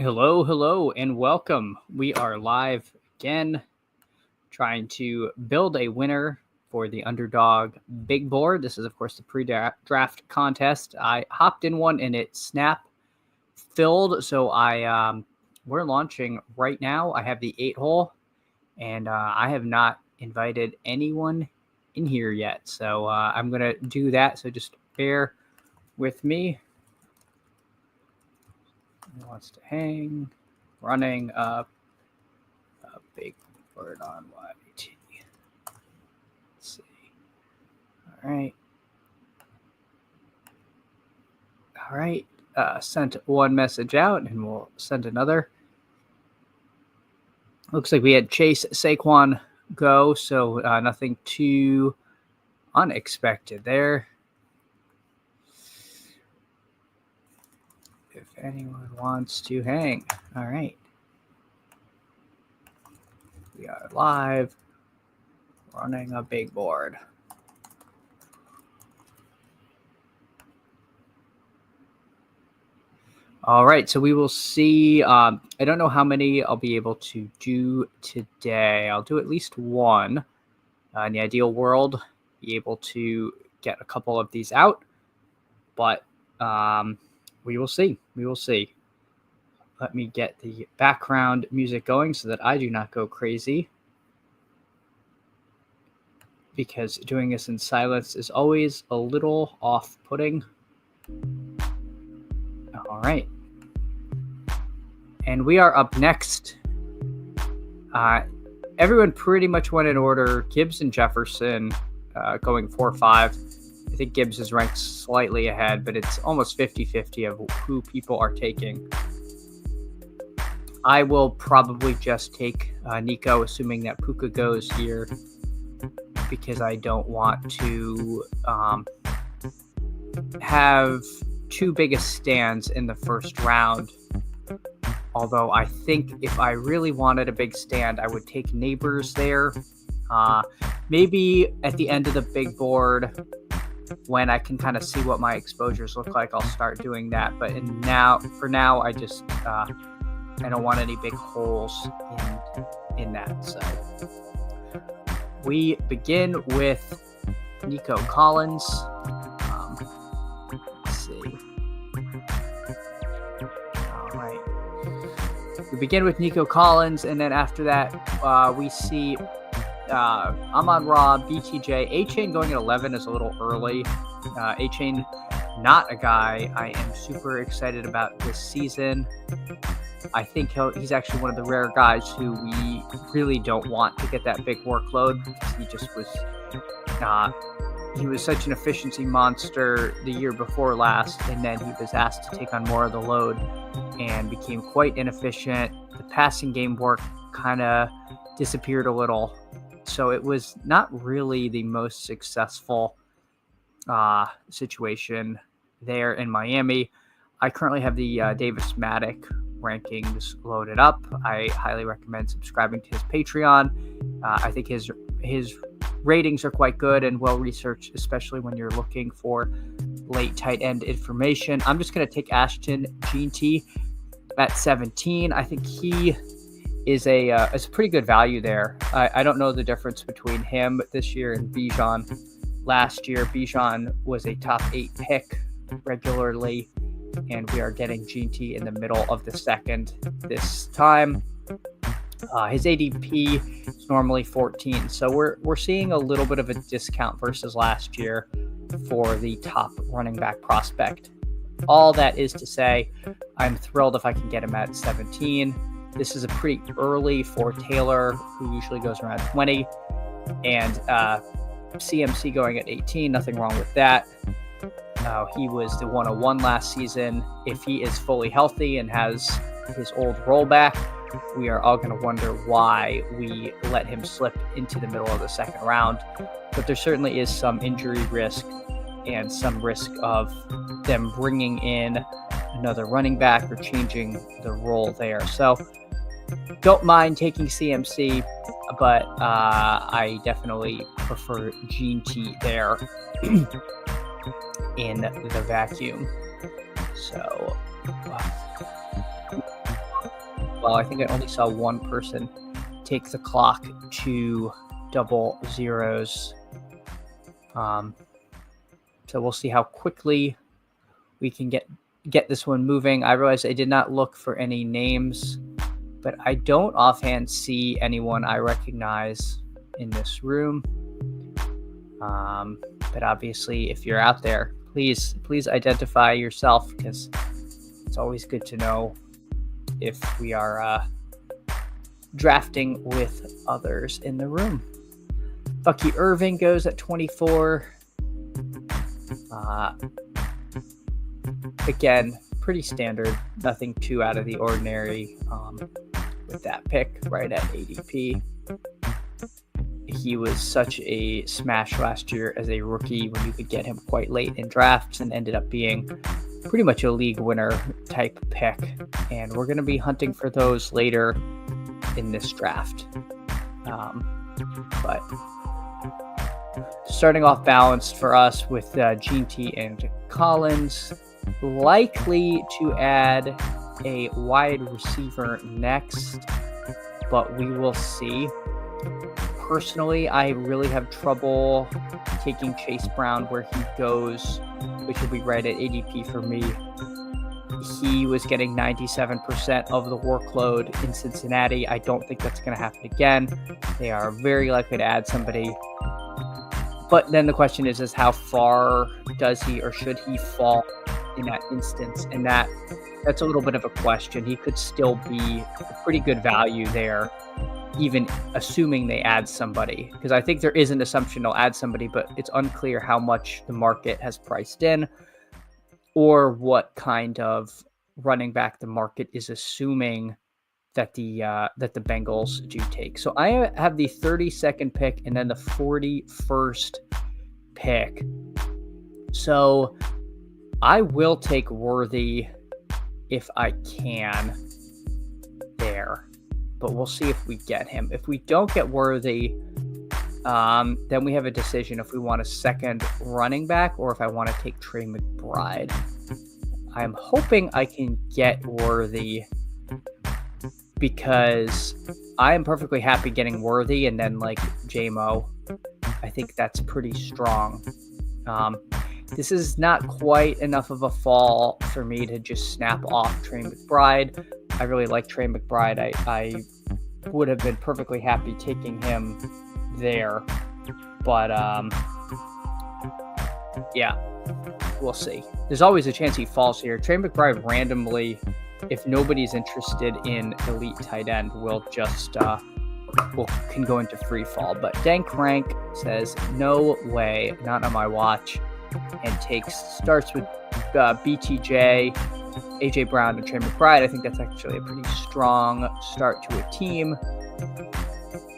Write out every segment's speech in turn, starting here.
Hello, and welcome. We are live again, trying to build a winner for the Underdog big board. This is, of course, the pre-draft contest. I hopped in one and it snap filled, so we're launching right now. I have the 8-hole, and I have not invited anyone in here yet, so I'm gonna do that. So just bear with me. Who wants to hang? Running up a big word on YT. Let's see. All right. Sent one message out, and we'll send another. Looks like we had Chase Saquon go, so nothing too unexpected there. If anyone wants to hang. All right. We are live, running a big board. All right, so we will see. I don't know how many I'll be able to do today. I'll do at least one. In the ideal world, be able to get a couple of these out, but we will see. Let me get the background music going so that I do not go crazy, because doing this in silence is always a little off-putting. All right. And we are up next. Everyone pretty much went in order. Gibbs and Jefferson going 4-5. I think Gibbs is ranked slightly ahead, but it's almost 50-50 of who people are taking. I will probably just take Nico, assuming that Puka goes here, because I don't want to have too big a stands in the first round. Although I think if I really wanted a big stand, I would take Neighbors there. Maybe at the end of the big board, when I can kind of see what my exposures look like, I'll start doing that. But for now, I just I don't want any big holes in that. So we begin with Nico Collins. Let's see. All right. We begin with Nico Collins, and then after that, we see Amon-Ra, BTJ. A-Chain going at 11 is a little early. A-Chain, not a guy I am super excited about this season. I think he's actually one of the rare guys who we really don't want to get that big workload, because he just was he was such an efficiency monster the year before last, and then he was asked to take on more of the load and became quite inefficient. The passing game work kind of disappeared a little, so it was not really the most successful situation there in Miami. I currently have the Davis Maddock rankings loaded up. I highly recommend subscribing to his Patreon. I think his ratings are quite good and well researched, especially when you're looking for late tight end information. I'm just going to take Ashton Jeanty at 17. I think he is a pretty good value there. I don't know the difference between him this year and Bijan last year. Bijan was a top 8 pick regularly, and we are getting Jeanty in the middle of the second this time. His ADP is normally 14, so we're seeing a little bit of a discount versus last year for the top running back prospect. All that is to say, I'm thrilled if I can get him at 17. This is a pretty early for Taylor, who usually goes around 20, and CMC going at 18. Nothing wrong with that. He was the 101 last season. If he is fully healthy and has his old rollback, we are all going to wonder why we let him slip into the middle of the second round. But there certainly is some injury risk and some risk of them bringing in another running back or changing the role there. So don't mind taking CMC, but I definitely prefer Gene T there in the vacuum. So well. I think I only saw one person take the clock to double zeros. So we'll see how quickly we can get this one moving. I realize I did not look for any names, but I don't offhand see anyone I recognize in this room. But obviously, if you're out there, please identify yourself, because it's always good to know if we are drafting with others in the room. Bucky Irving goes at 24. Again, pretty standard, nothing too out of the ordinary with that pick right at ADP. He was such a smash last year as a rookie when you could get him quite late in drafts, and ended up being pretty much a league winner type pick. And we're going to be hunting for those later in this draft. But starting off balanced for us with Gene T and Collins, likely to add a wide receiver next, but we will see. Personally, I really have trouble taking Chase Brown where he goes, which will be right at ADP for me. He was getting 97% of the workload in Cincinnati. I don't think that's going to happen again. They are very likely to add somebody. But then the question is how far does he or should he fall in that instance? And that's a little bit of a question. He could still be a pretty good value there, even assuming they add somebody, because I think there is an assumption they'll add somebody, but it's unclear how much the market has priced in or what kind of running back the market is assuming that the Bengals do take. So I have the 32nd pick and then the 41st pick. So I will take Worthy if I can there, but we'll see if we get him. If we don't get Worthy, then we have a decision if we want a second running back or if I want to take Trey McBride. I'm hoping I can get Worthy because I am perfectly happy getting Worthy and then like JMO. I think that's pretty strong. This is not quite enough of a fall for me to just snap off Trey McBride. I really like Trey McBride. I would have been perfectly happy taking him there. But, yeah, we'll see. There's always a chance he falls here. Trey McBride randomly, if nobody's interested in elite tight end, will just can go into free fall. But Dan Crank says, no way, not on my watch, and starts with BTJ, AJ Brown, and Trey McBride. I think that's actually a pretty strong start to a team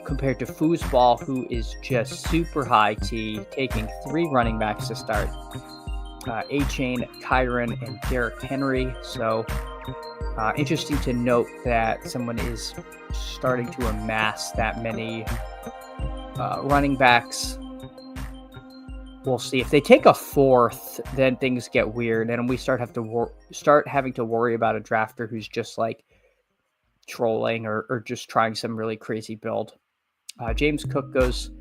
compared to Foosball, who is just super high T, taking 3 running backs to start. A-Chain, Kyron, and Derrick Henry. So interesting to note that someone is starting to amass that many running backs. We'll see. If they take a 4th, then things get weird, and we start having to worry about a drafter who's just like trolling or just trying some really crazy build. James Cook goes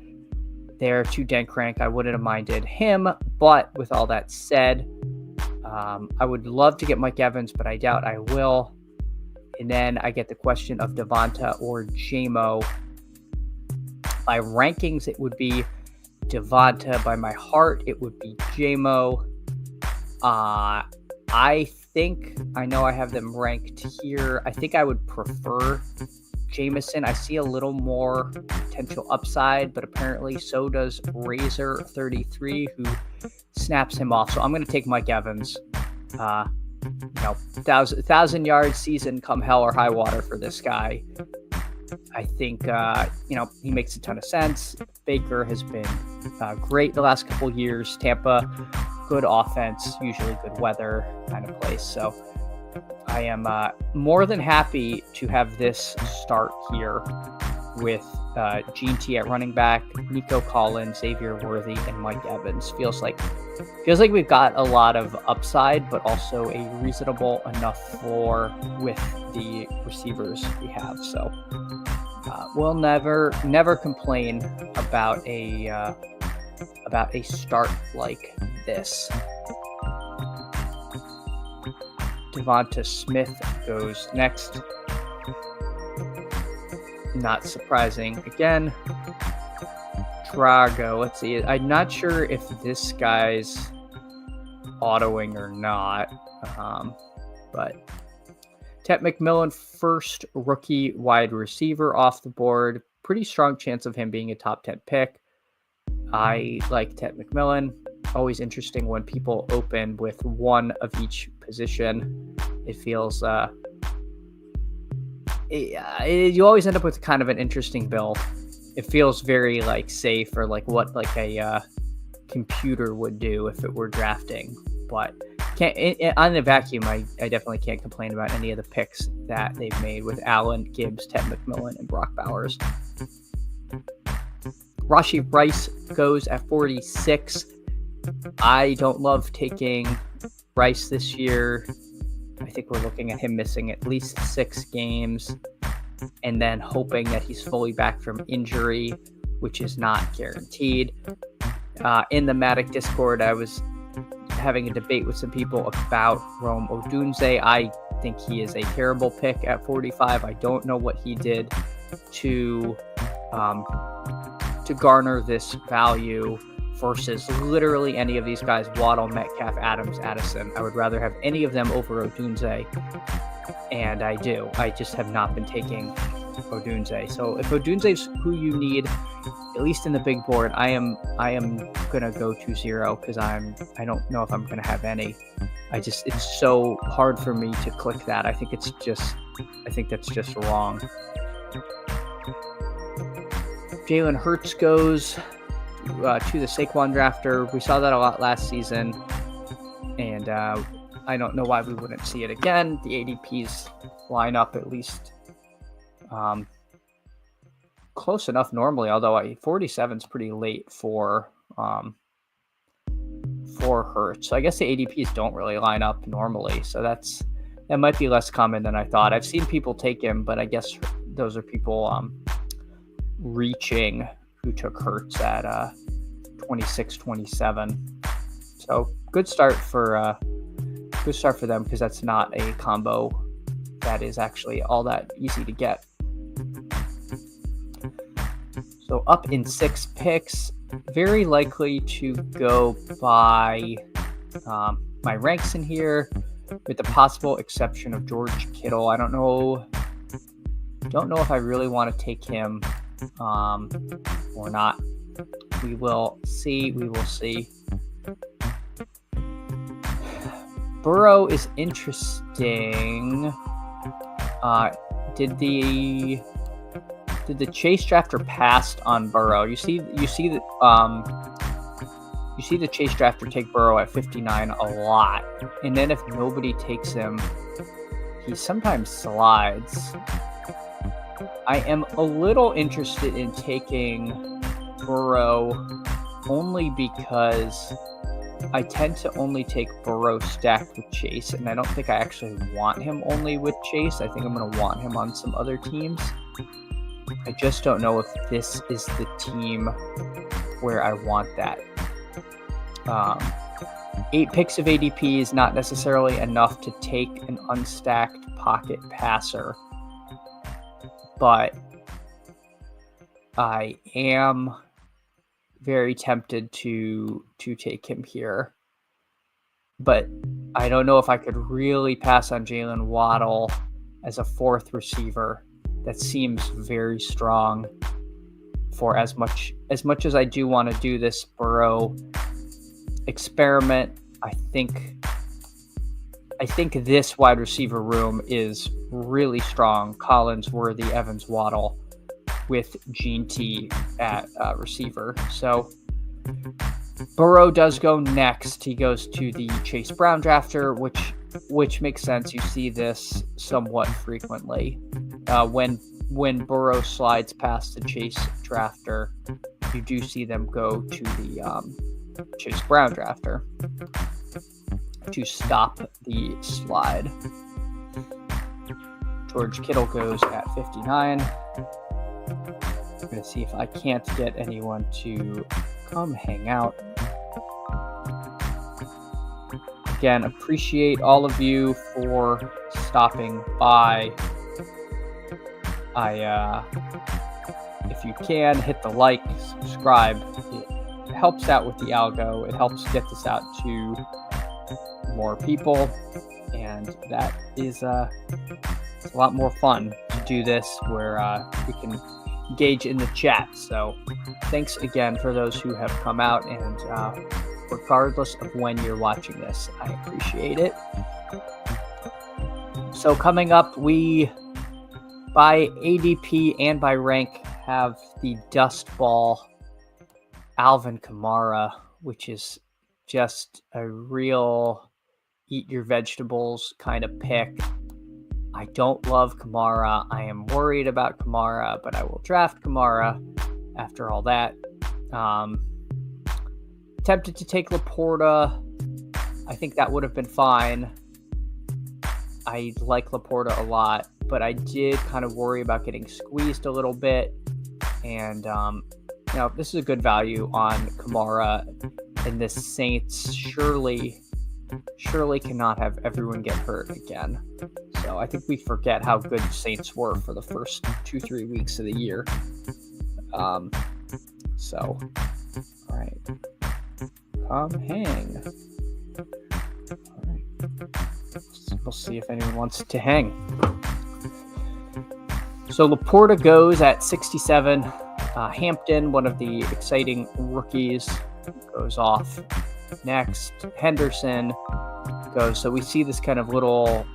there to Dan Crank. I wouldn't have minded him, but with all that said, I would love to get Mike Evans, but I doubt I will. And then I get the question of Devonta or JMO. By rankings, it would be Devonta. By my heart, it would be JMO. I think I know I have them ranked here. I think I would prefer Jameson. I see a little more potential upside, but apparently so does Razor33, who snaps him off. So I'm going to take Mike Evans. 1,000-yard season come hell or high water for this guy. I think, he makes a ton of sense. Baker has been great the last couple years. Tampa, good offense, usually good weather kind of place. So I am more than happy to have this start here with Gene T at running back, Nico Collins, Xavier Worthy, and Mike Evans. Feels like feels like we've got a lot of upside, but also a reasonable enough floor with the receivers we have. So we'll never complain about a start like this. Devonta Smith goes next. Not surprising again. Drago, let's see. I'm not sure if this guy's autoing or not, but Ted McMillan, first rookie wide receiver off the board. Pretty strong chance of him being a top 10 pick. I like Ted McMillan. Always interesting when people open with one of each position. It feels you always end up with kind of an interesting build. It feels very like safe, or like what like a computer would do if it were drafting. But on the vacuum, I definitely can't complain about any of the picks that they've made with Allen, Gibbs, Ted McMillan, and Brock Bowers. Rashee Rice goes at 46. I don't love taking Rice this year. I think we're looking at him missing at least 6 games and then hoping that he's fully back from injury, which is not guaranteed. In the Matic Discord, I was having a debate with some people about Rome Odunze. I think he is a terrible pick at 45. I don't know what he did to garner this value versus literally any of these guys, Waddle, Metcalf, Adams, Addison. I would rather have any of them over Odunze, and I do. I just have not been taking Odunze. So if Odunze's who you need, at least in the big board, I am gonna go to 0 because I don't know if I'm gonna have any. It's so hard for me to click that. I think that's just wrong. Jalen Hurts goes to the Saquon drafter. We saw that a lot last season, and I don't know why we wouldn't see it again. The ADPs line up at least close enough normally, although 47 is pretty late for Hurts. So I guess the ADPs don't really line up normally, so that might be less common than I thought. I've seen people take him, but I guess those are people reaching who took Hurts at 26, 27. So good start for them, because that's not a combo that is actually all that easy to get. So up in 6 picks, very likely to go by my ranks in here, with the possible exception of George Kittle. I don't know if I really want to take him or not. We will see. Burrow is interesting. Did the Chase drafter passed on Burrow? You see the Chase drafter take Burrow at 59 a lot, and then if nobody takes him, he sometimes slides. I am a little interested in taking Burrow only because I tend to only take Burrow stacked with Chase, and I don't think I actually want him only with Chase. I think I'm going to want him on some other teams. I just don't know if this is the team where I want that. 8 picks of ADP is not necessarily enough to take an unstacked pocket passer, but I am very tempted to take him here. But I don't know if I could really pass on Jalen Waddle as a 4th receiver. That seems very strong for as much as I do want to do this Burrow experiment. I think this wide receiver room is really strong. Collins, Worthy, Evans, Waddle, with Gene T at receiver. So Burrow does go next. He goes to the Chase Brown drafter, which makes sense. You see this somewhat frequently. When Burrow slides past the Chase drafter, you do see them go to Chase Brown drafter to stop the slide. George Kittle goes at 59. I'm going to see if I can't get anyone to come hang out. Again, appreciate all of you for stopping by. If you can, hit the like, subscribe. It helps out with the algo. It helps get this out to more people, and that is it's a lot more fun to do this where we can engage in the chat. So thanks again for those who have come out, and regardless of when you're watching this, I appreciate it. So coming up, we by ADP and by rank have the Dust Ball Alvin Kamara, which is just a real eat your vegetables kind of pick. I don't love Kamara. I am worried about Kamara, but I will draft Kamara after all that. Tempted to take Laporta. I think that would have been fine. I like Laporta a lot, but I did kind of worry about getting squeezed a little bit. And, this is a good value on Kamara, and the Saints surely cannot have everyone get hurt again. So I think we forget how good the Saints were for the first 2-3 weeks of the year. All right. Come hang. All right. We'll see if anyone wants to hang. So Laporta goes at 67. Hampton, one of the exciting rookies, goes off next. Henderson goes. So we see this kind of little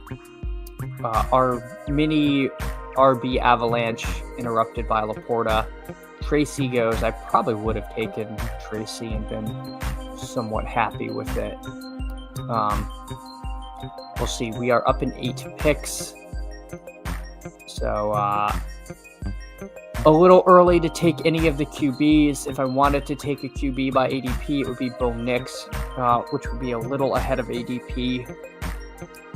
our mini RB avalanche interrupted by Laporta. Tracy goes. I probably would have taken Tracy and been somewhat happy with it. We'll see. We are up in 8 picks. So a little early to take any of the QBs. If I wanted to take a QB by ADP, it would be Bo Nix, which would be a little ahead of ADP.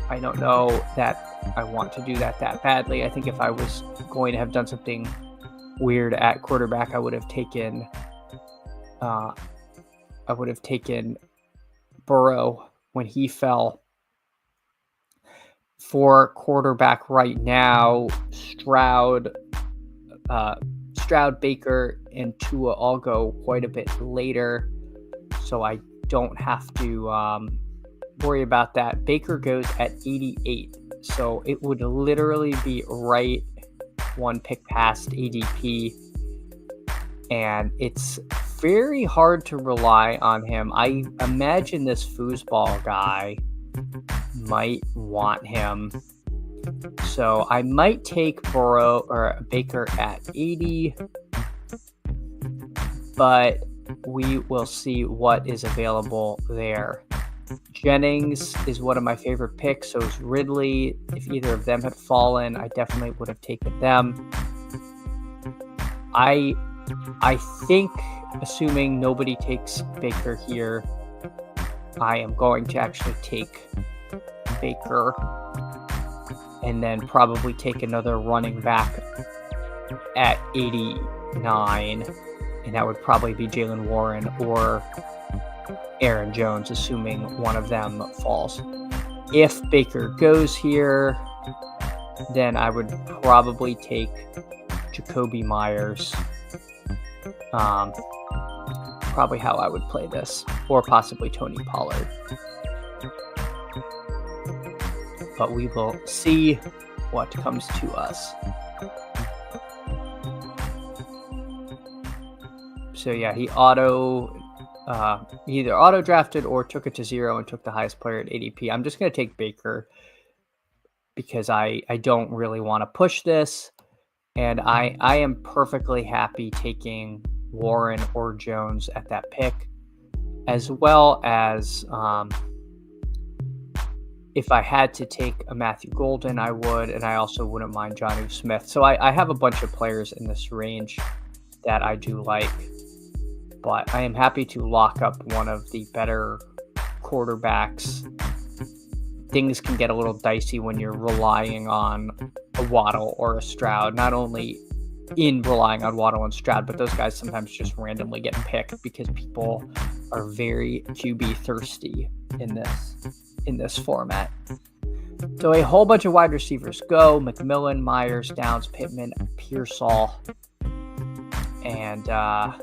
I don't know that I want to do that badly. I think if I was going to have done something weird at quarterback, I would have taken Burrow when he fell. For quarterback right now, Stroud, Baker, and Tua all go quite a bit later, so I don't have to worry about that. Baker goes at 88, so it would literally be right one pick past ADP, and it's very hard to rely on him. I imagine this foosball guy might want him, so I might take Baker at 80, but we will see what is available there. Jennings is one of my favorite picks, so is Ridley. If either of them had fallen, I definitely would have taken them. I think, assuming nobody takes Baker here, I am going to actually take Baker and then probably take another running back at 89, and that would probably be Jalen Warren or Aaron Jones, assuming one of them falls. If Baker goes here, then I would probably take Jacoby Myers. Probably how I would play this, or possibly Tony Pollard. But we will see what comes to us. So yeah, he either auto drafted or took it to 0 and took the highest player at ADP. I'm just going to take Baker because I don't really want to push this, and I am perfectly happy taking Warren or Jones at that pick, as well as if I had to take a Matthew Golden, I would, and I also wouldn't mind Jonnu Smith. So I have a bunch of players in this range that I do like. but I am happy to lock up one of the better quarterbacks. Things can get a little dicey when you're relying on a Waddle or a Stroud, not only in relying on Waddle and Stroud, but those guys sometimes just randomly get picked because people are very QB thirsty in this format. So a whole bunch of wide receivers go: McMillan, Myers, Downs, Pittman, Pearsall, and I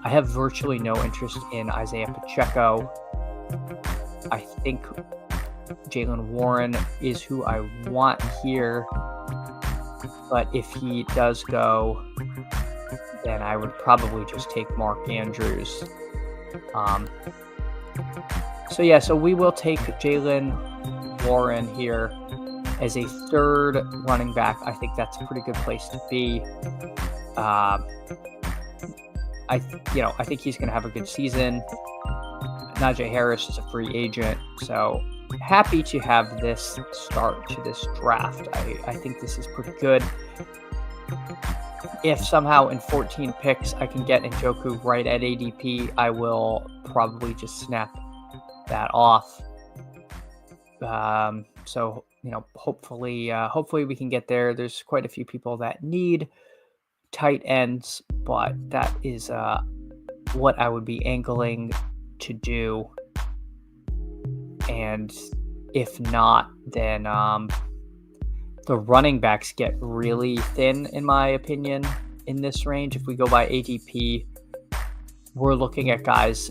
have virtually no interest in Isaiah Pacheco. I think Jaylen Warren is who I want here, but if he does go, then I would probably just take Mark Andrews. So we will take Jaylen Warren here as a third running back. I think that's a pretty good place to be. I think he's going to have a good season. Najee Harris is a free agent, so happy to have this start to this draft. I think this is pretty good. If somehow in 14 picks I can get Njoku right at ADP, I will probably just snap that off. So hopefully we can get there. There's quite a few people that need tight ends, but that is what I would be angling to do. And if not, then the running backs get really thin, in my opinion, in this range. If we go by ADP, we're looking at guys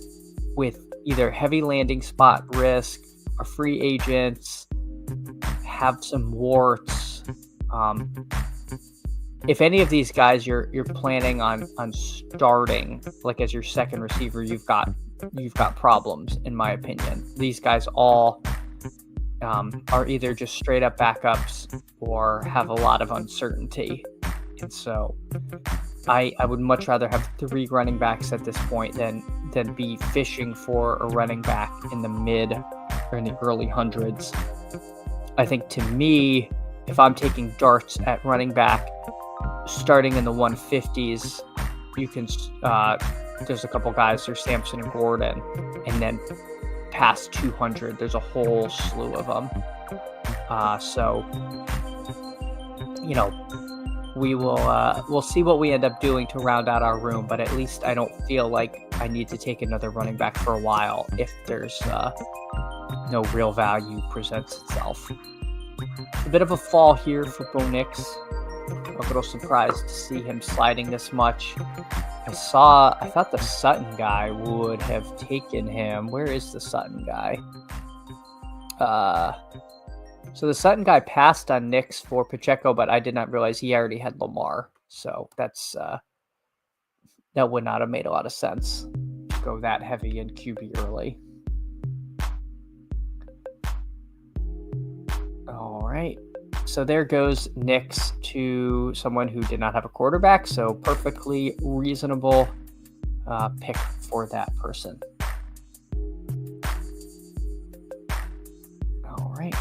with either heavy landing spot risk, are free agents, have some warts. If any of these guys you're planning on starting, like as your second receiver, you've got problems, in my opinion. These guys all are either just straight up backups or have a lot of uncertainty. And so I would much rather have 3 running backs at this point than be fishing for a running back in the mid or in the early hundreds. I think, to me, if I'm taking darts at running back, starting in the 150s, you can there's a couple guys, there's Sampson and Gordon, and then past 200 there's a whole slew of them. We'll see what we end up doing to round out our room, but at least I don't feel like I need to take another running back for a while if there's no real value presents itself. A bit of a fall here for Bo Nix. A little surprised to see him sliding this much. I thought the Sutton guy would have taken him. Where is the Sutton guy? So the Sutton guy passed on Nix for Pacheco, but I did not realize he already had Lamar. So that would not have made a lot of sense to go that heavy in QB early. All right. So there goes Nix to someone who did not have a quarterback. So perfectly reasonable pick for that person. All right.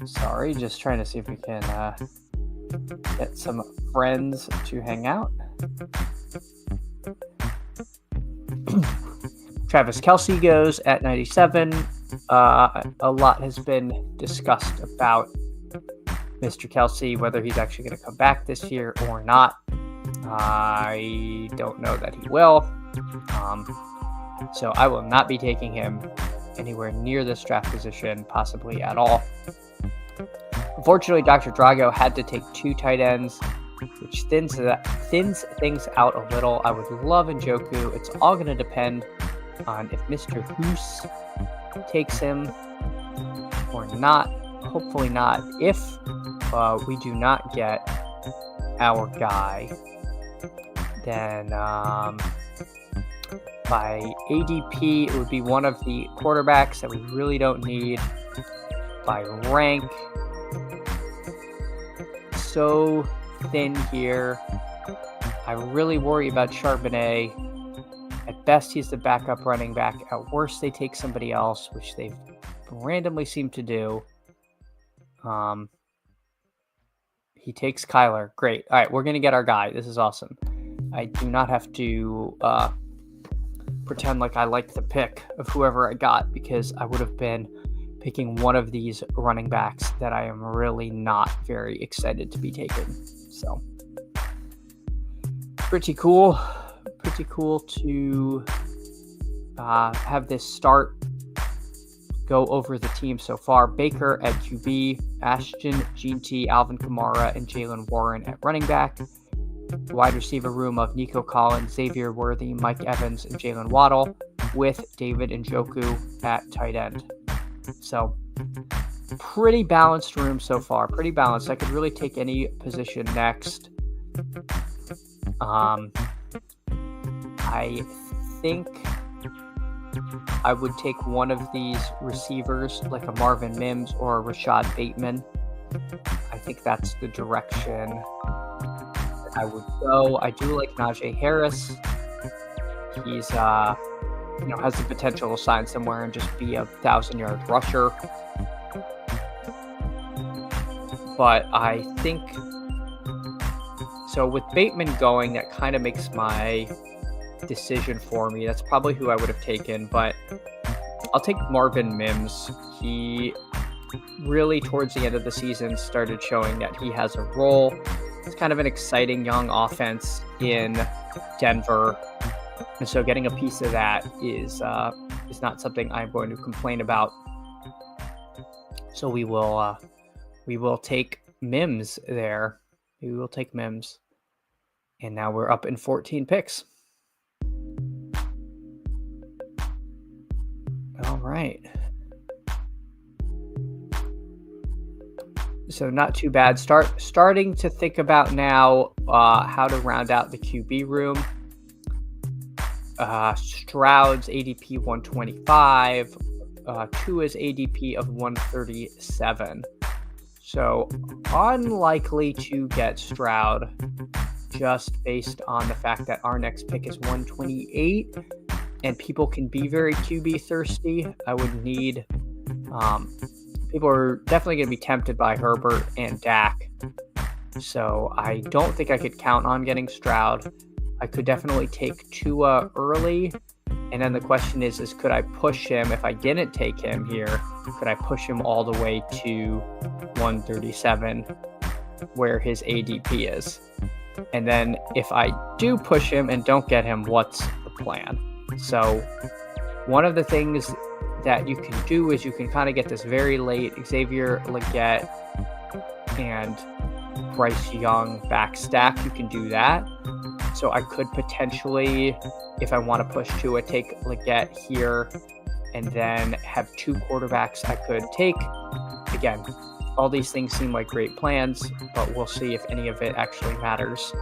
Sorry, just trying to see if we can get some friends to hang out. Travis Kelce goes at 97. A lot has been discussed about Mr. Kelce, whether he's actually going to come back this year or not. I don't know that he will. So I will not be taking him anywhere near this draft position, possibly at all. Unfortunately, Dr. Drago had to take 2 tight ends, which thins things out a little. I would love Njoku. It's all going to depend on if Mr. Hoos takes him or not. Hopefully not. If we do not get our guy, then by ADP, it would be one of the quarterbacks that we really don't need. By rank, so thin here. I really worry about Charbonnet. At best, he's the backup running back. At worst, they take somebody else, which they've randomly seemed to do. He takes Kyler. Great. All right, we're going to get our guy. This is awesome. I do not have to pretend like I like the pick of whoever I got, because I would have been picking one of these running backs that I am really not very excited to be taking. So pretty cool to have this start go over the team so far. Baker at QB, Ashton, Gene T, Alvin Kamara, and Jalen Warren at running back. The wide receiver room of Nico Collins, Xavier Worthy, Mike Evans, and Jalen Waddle, with David Njoku at tight end. So pretty balanced room so far. Pretty balanced. I could really take any position next. I think I would take one of these receivers, like a Marvin Mims or a Rashad Bateman. I think that's the direction that I would go. I do like Najee Harris. He's, has the potential to sign somewhere and just be a 1,000-yard rusher. But I think, so with Bateman going, that kind of makes my decision for me. That's probably who I would have taken, but I'll take Marvin Mims. He really, towards the end of the season, started showing that he has a role. It's kind of an exciting young offense in Denver, and so getting a piece of that is not something I'm going to complain about. So we will take Mims there. We will take Mims, and now we're up in 14 picks. All right. So not too bad. Starting to think about now how to round out the QB room. Stroud's ADP 125. Tua's ADP of 137. So unlikely to get Stroud, just based on the fact that our next pick is 128. And people can be very QB thirsty. I would need, people are definitely going to be tempted by Herbert and Dak. So I don't think I could count on getting Stroud. I could definitely take Tua early. And then the question is could I push him, if I didn't take him here, could I push him all the way to 137 where his ADP is? And then if I do push him and don't get him, what's the plan? So one of the things that you can do is you can kind of get this very late Xavier Legette and Bryce Young back stack. You can do that. So I could potentially, if I want to push Tua, take Legette here and then have two quarterbacks I could take. Again, all these things seem like great plans, but we'll see if any of it actually matters.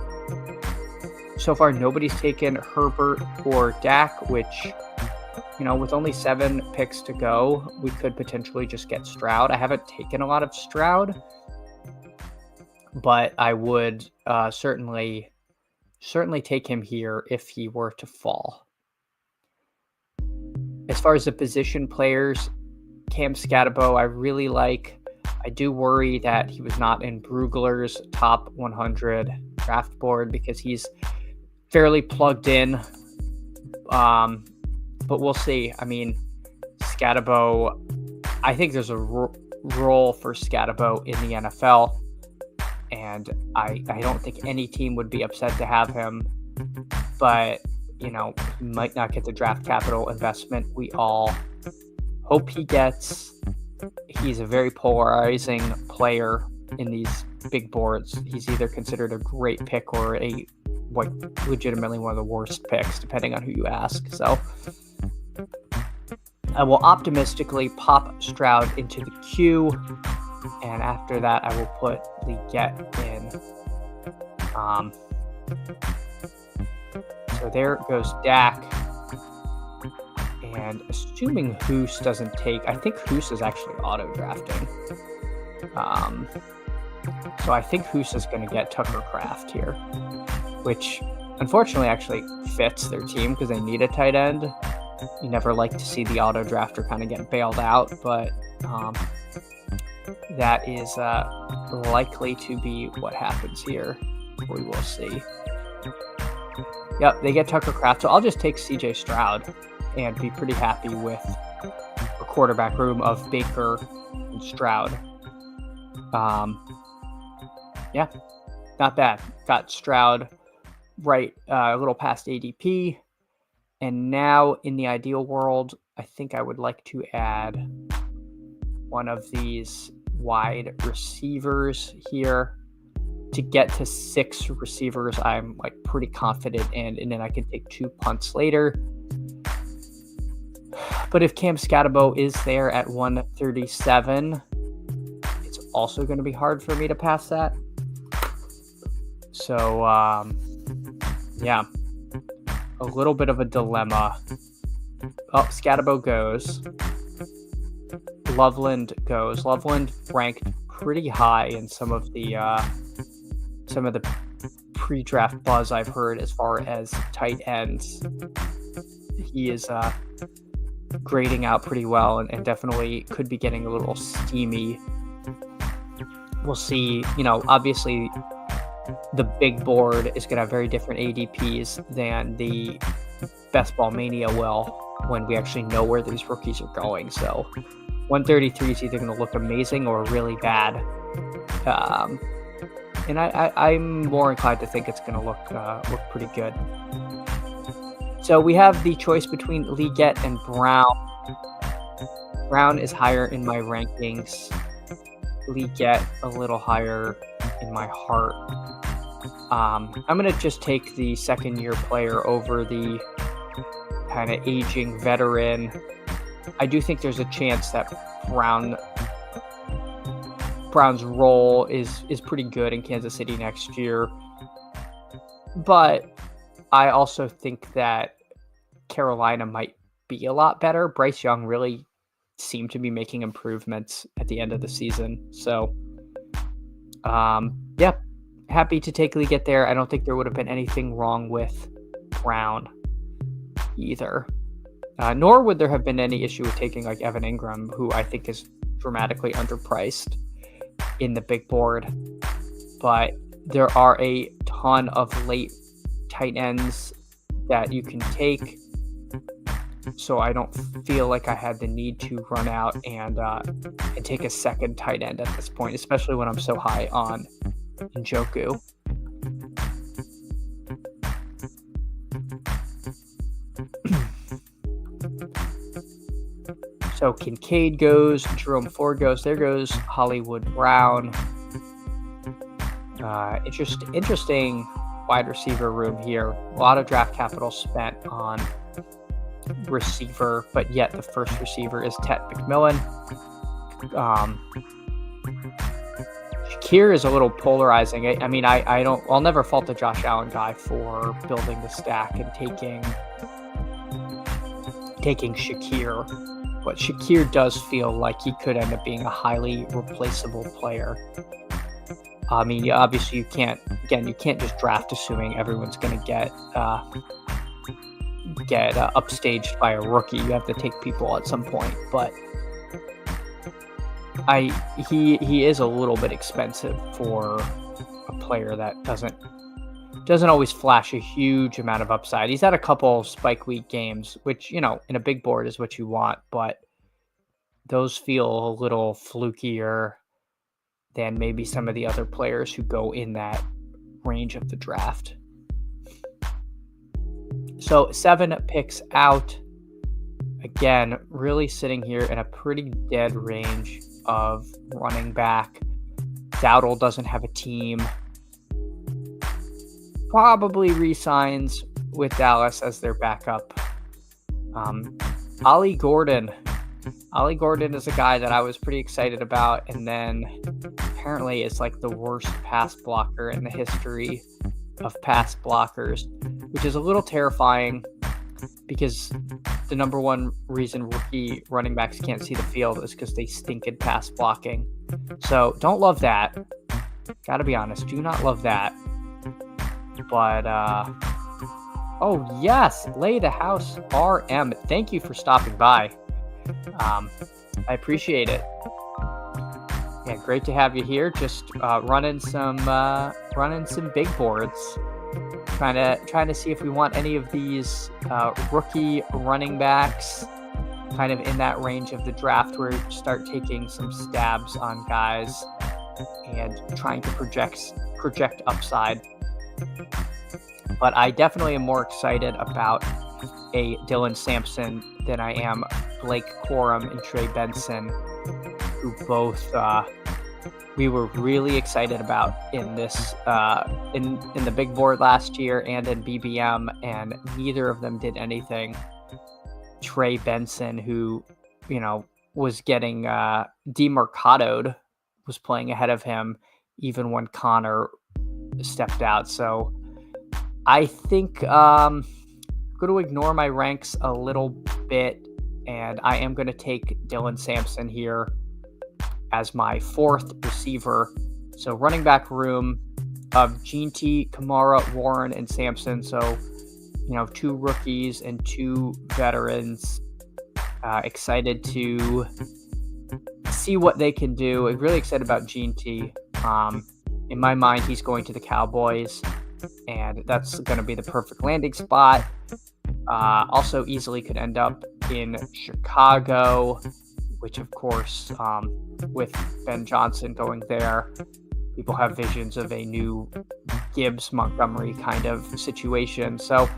So far, nobody's taken Herbert or Dak, which, with only 7 picks to go, we could potentially just get Stroud. I haven't taken a lot of Stroud, but I would certainly take him here if he were to fall. As far as the position players, Cam Scatterbo, I really like. I do worry that he was not in Brugler's top 100 draft board because he's fairly plugged in, but we'll see. I mean, Scatterbo, I think there's a role for Scatterbo in the NFL, and I don't think any team would be upset to have him, but, he might not get the draft capital investment we all hope he gets. He's a very polarizing player in these big boards. He's either considered a great pick or legitimately one of the worst picks, depending on who you ask. So I will optimistically pop Stroud into the queue, and after that I will put Legette in. So there goes Dak. And assuming Hoos doesn't take, I think Hoos is actually auto-drafting. So I think Hoos is going to get Tucker Kraft here, which unfortunately actually fits their team because they need a tight end. You never like to see the auto-drafter kind of get bailed out, but that is likely to be what happens here. We will see. Yep, they get Tucker Kraft, so I'll just take CJ Stroud and be pretty happy with a quarterback room of Baker and Stroud. Yeah, not bad. Got Stroud right a little past ADP. And now in the ideal world, I think I would like to add one of these wide receivers here. To get to 6 receivers, I'm like pretty confident in, and then I can take 2 punts later. But if Cam Scatterbo is there at 137, it's also going to be hard for me to pass that. So, yeah, a little bit of a dilemma. Oh, Scatterbo goes. Loveland goes. Loveland ranked pretty high in some of the pre-draft buzz I've heard as far as tight ends. He is grading out pretty well and definitely could be getting a little steamy. We'll see. Obviously the big board is going to have very different ADPs than the Best Ball Mania will when we actually know where these rookies are going. So 133 is either going to look amazing or really bad. And I'm more inclined to think it's going to look pretty good. So we have the choice between Leggett and Brown. Brown is higher in my rankings. Leggett a little higher in my heart. I'm going to just take the second-year player over the kind of aging veteran. I do think there's a chance that Brown's role is pretty good in Kansas City next year. But I also think that Carolina might be a lot better. Bryce Young really seemed to be making improvements at the end of the season. So, yeah, happy to take Leggett there. I don't think there would have been anything wrong with Brown either. Nor would there have been any issue with taking like Evan Ingram, who I think is dramatically underpriced in the big board. But there are a ton of late tight ends that you can take. So I don't feel like I had the need to run out and take a second tight end at this point, especially when I'm so high on Njoku. So Kincaid goes, Jerome Ford goes, there goes Hollywood Brown. Interesting wide receiver room here. A lot of draft capital spent on receiver, but yet the first receiver is Tet McMillan. Shakir is a little polarizing. I'll never fault the Josh Allen guy for building the stack and taking Shakir. But Shakir does feel like he could end up being a highly replaceable player. Obviously you can't just draft assuming everyone's going to get upstaged by a rookie. You have to take people at some point, but he is a little bit expensive for a player that doesn't always flash a huge amount of upside. He's had a couple spike week games, which, in a big board is what you want, but those feel a little flukier than maybe some of the other players who go in that range of the draft. So 7 picks out. Again, really sitting here in a pretty dead range of running back. Dowdle doesn't have a team. Probably re-signs with Dallas as their backup. Ollie Gordon. Ollie Gordon is a guy that I was pretty excited about, and then apparently is like the worst pass blocker in the history of pass blockers, which is a little terrifying because the number one reason rookie running backs can't see the field is because they stink at pass blocking. So don't love that. Gotta be honest, do not love that. But, oh yes, Lay the House RM. Thank you for stopping by. I appreciate it. Yeah, great to have you here. Just running some big boards. Trying to see if we want any of these rookie running backs, kind of in that range of the draft where you start taking some stabs on guys and trying to project upside. But I definitely am more excited about a Dylan Sampson than I am Blake Corum and Trey Benson, who both we were really excited about in this in the big board last year and in BBM, and neither of them did anything. Trey Benson, who was getting demercadoed, was playing ahead of him even when Connor stepped out. So I think I'm going to ignore my ranks a little bit, and I am going to take Dylan Sampson here as my fourth receiver. So running back room of Gene T, Kamara, Warren, and Sampson. So, two rookies and two veterans. Excited to see what they can do. I'm really excited about Gene T. In my mind, he's going to the Cowboys, and that's going to be the perfect landing spot. Also easily could end up in Chicago, which of course, with Ben Johnson going there, people have visions of a new Gibbs Montgomery kind of situation. So,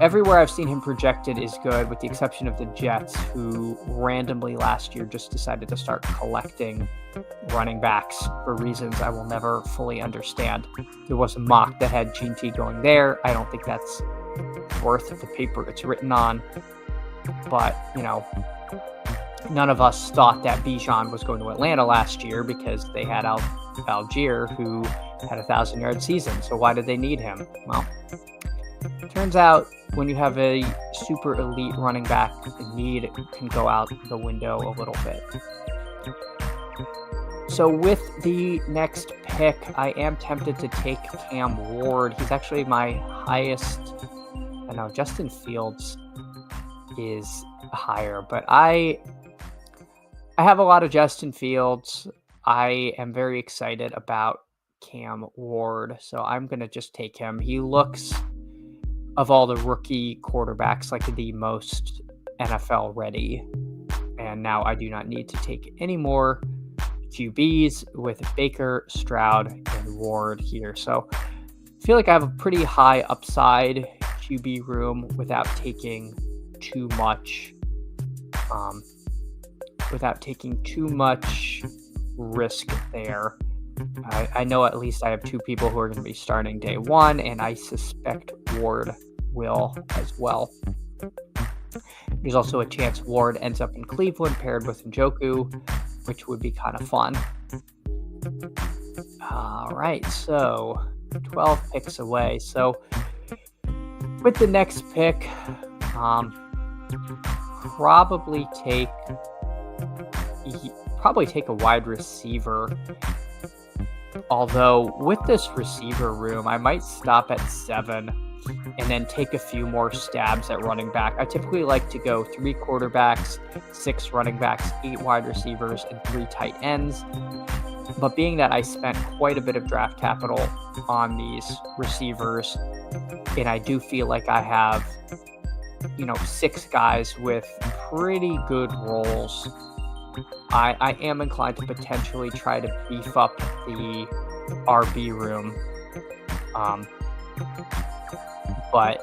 everywhere I've seen him projected is good, with the exception of the Jets, who randomly last year just decided to start collecting running backs for reasons I will never fully understand. There was a mock that had Gene T going there. I don't think that's worth the paper it's written on. But, none of us thought that Bijan was going to Atlanta last year because they had Algier, who had a 1,000-yard season. So why did they need him? Well, turns out when you have a super elite running back, the need can go out the window a little bit. So with the next pick, I am tempted to take Cam Ward. He's actually my highest. I know Justin Fields is higher, but I have a lot of Justin Fields. I am very excited about Cam Ward, so I'm going to just take him. He looks, of all the rookie quarterbacks, like the most NFL ready. And now I do not need to take any more QBs with Baker, Stroud, and Ward here. So I feel like I have a pretty high upside QB room without taking too much risk there. I know at least I have two people who are going to be starting day one, and I suspect Ward will as well. There's also a chance Ward ends up in Cleveland paired with Njoku, which would be kind of fun. All right, so 12 picks away. So with the next pick, probably take a wide receiver. Although with this receiver room, I might stop at 7 and then take a few more stabs at running back. I typically like to go 3 quarterbacks, 6 running backs, 8 wide receivers, and 3 tight ends. But being that I spent quite a bit of draft capital on these receivers, and I do feel like I have, 6 guys with pretty good roles, I am inclined to potentially try to beef up the RB room. But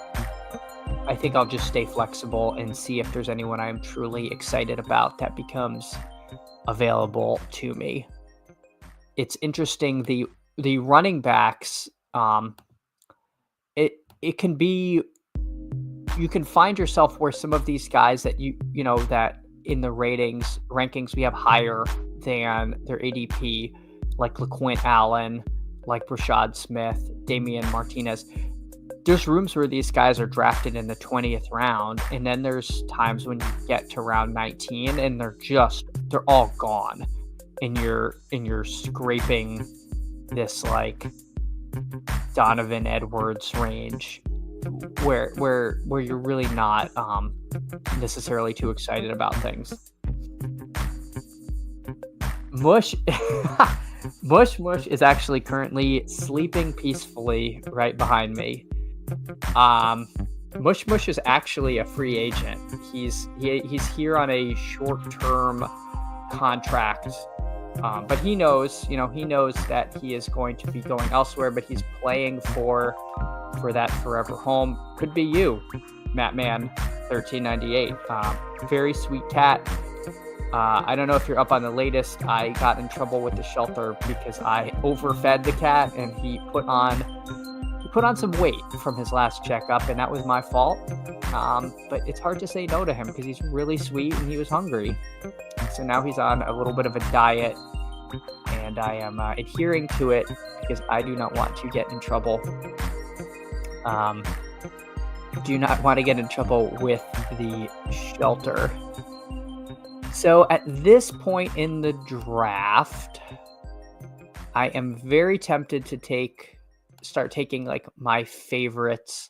I think I'll just stay flexible and see if there's anyone I'm truly excited about that becomes available to me. It's interesting, the running backs, it can be, you can find yourself where some of these guys that that in the rankings we have higher than their ADP, like LaQuint Allen, like Rashad Smith, Damian Martinez. There's rooms where these guys are drafted in the 20th round, and then there's times when you get to round 19 and they're all gone, and you're scraping this like Donovan Edwards range where you're really not necessarily too excited about things. Mush Mush is actually currently sleeping peacefully right behind me. Mush is actually a free agent. He's here on a short-term contract, but he knows that he is going to be going elsewhere. But he's playing for that forever home. Could be you, Mattman 1398. Very sweet cat. I don't know if you're up on the latest. I got in trouble with the shelter because I overfed the cat, and he put on some weight from his last checkup, and that was my fault. But it's hard to say no to him because he's really sweet and he was hungry. So now he's on a little bit of a diet, and I am adhering to it because I do not want to get in trouble. Do not want to get in trouble with the shelter. So at this point in the draft, I am very tempted to start taking like my favorites.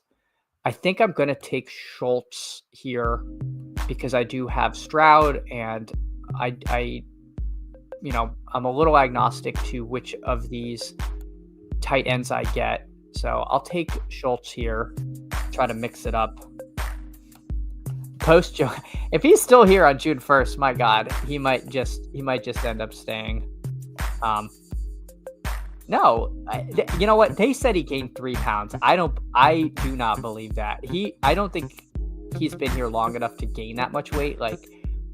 I think I'm going to take Schultz here because I do have Stroud, and I I'm a little agnostic to which of these tight ends I get. So I'll take Schultz here, try to mix it up. If he's still here on June 1st, my God, he might just end up staying. No, you know what? They said he gained 3 pounds. I do not believe that. I don't think he's been here long enough to gain that much weight. Like,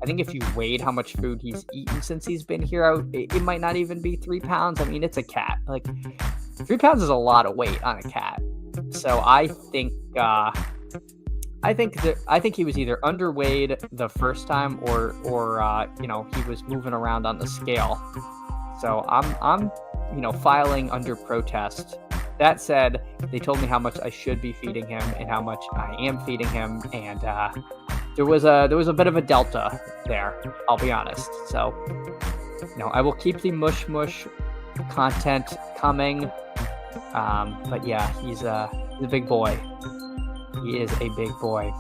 I think if you weighed how much food he's eaten since he's been here, it might not even be 3 pounds. I mean, it's a cat. Like, 3 pounds is a lot of weight on a cat. So I think he was either underweighed the first time or he was moving around on the scale. So I'm filing under protest. That said, they told me how much I should be feeding him and how much I am feeding him, and there was a bit of a delta there, I'll be honest. So, I will keep the mush content coming. But yeah, he's a big boy. He is a big boy.